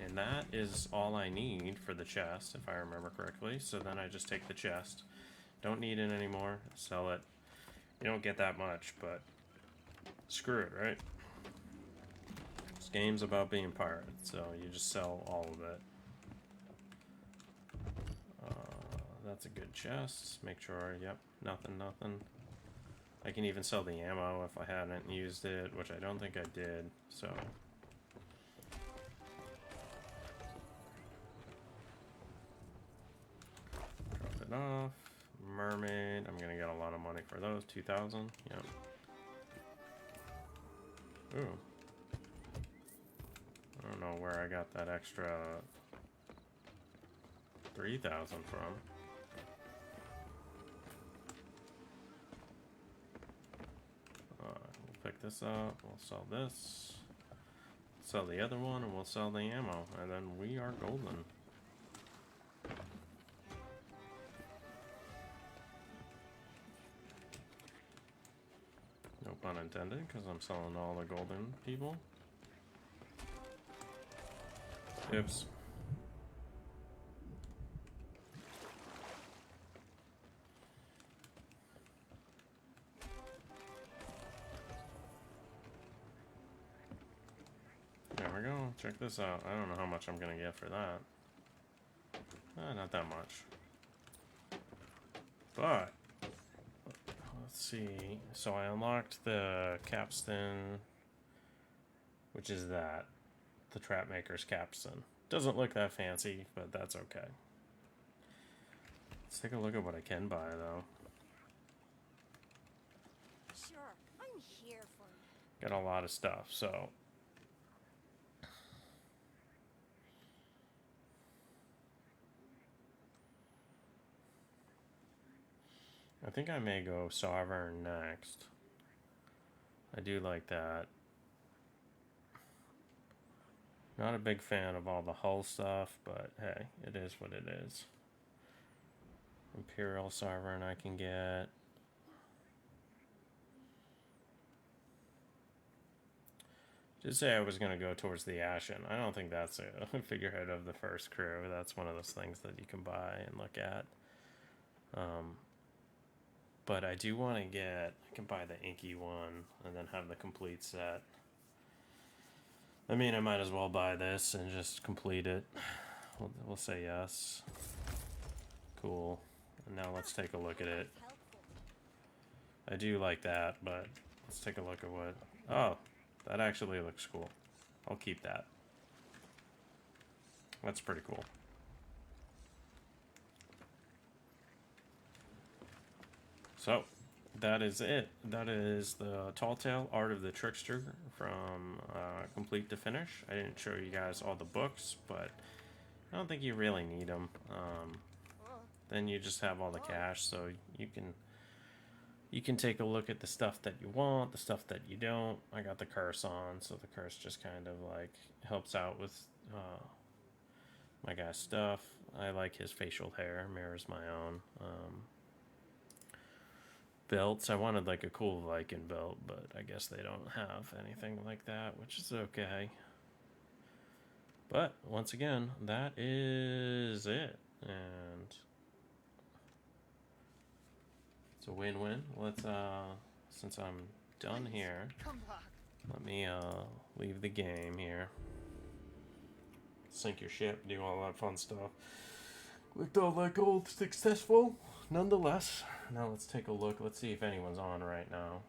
and that is all I need for the chest, if I remember correctly. So then I just take the chest. Don't need it anymore, sell it. You don't get that much, but screw it, right? This game's about being pirates, so you just sell all of it. That's a good chest. Make sure, yep, nothing. I can even sell the ammo if I hadn't used it, which I don't think I did, so. Drop it off. Mermaid, I'm gonna get a lot of money for those, 2,000, yep. Ooh. I don't know where I got that extra 3,000 from. We'll pick this up, we'll sell this, sell the other one, and we'll sell the ammo, and then we are golden. No pun intended, because I'm selling all the golden people. Oops. There we go. Check this out. I don't know how much I'm gonna get for that. Not that much. But see. So I unlocked the capstan, which is that. The Trapmaker's capstan. Doesn't look that fancy, but that's okay. Let's take a look at what I can buy, though. Sure, I'm here for you. Got a lot of stuff, so... I think I may go Sovereign next. I do like that. Not a big fan of all the hull stuff, but hey, it is what it is. Imperial Sovereign I can get. Did say I was going to go towards the Ashen. I don't think that's a figurehead of the first crew. That's one of those things that you can buy and look at. But I do want to get... I can buy the Inky one and then have the complete set. I mean, I might as well buy this and just complete it. We'll say yes. Cool. And now let's take a look at it. I do like that, but let's take a look at what... Oh, that actually looks cool. I'll keep that. That's pretty cool. So, that is it. That is the Tall Tale Art of the Trickster from complete to finish. I didn't show you guys all the books, but I don't think you really need them. Then you just have all the cash, so you can take a look at the stuff that you want, the stuff that you don't. I got the curse on, so the curse just kind of like helps out with my guy's stuff. I like his facial hair, mirrors my own. Belts. I wanted like a cool Viking belt, but I guess they don't have anything like that, which is okay. But once again, that is it, and it's a win-win. Let's since I'm done here, let me leave the game here. Sink your ship, do all that fun stuff. Clicked all that gold, successful. Nonetheless, now let's take a look. Let's see if anyone's on right now.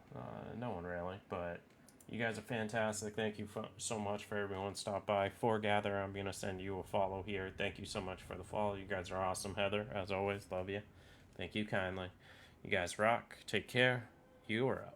No one really, but you guys are fantastic. Thank you so much for everyone stop by. Foregather, I'm going to send you a follow here. Thank you so much for the follow. You guys are awesome. Heather, as always, love you. Thank you kindly. You guys rock. Take care. You are out.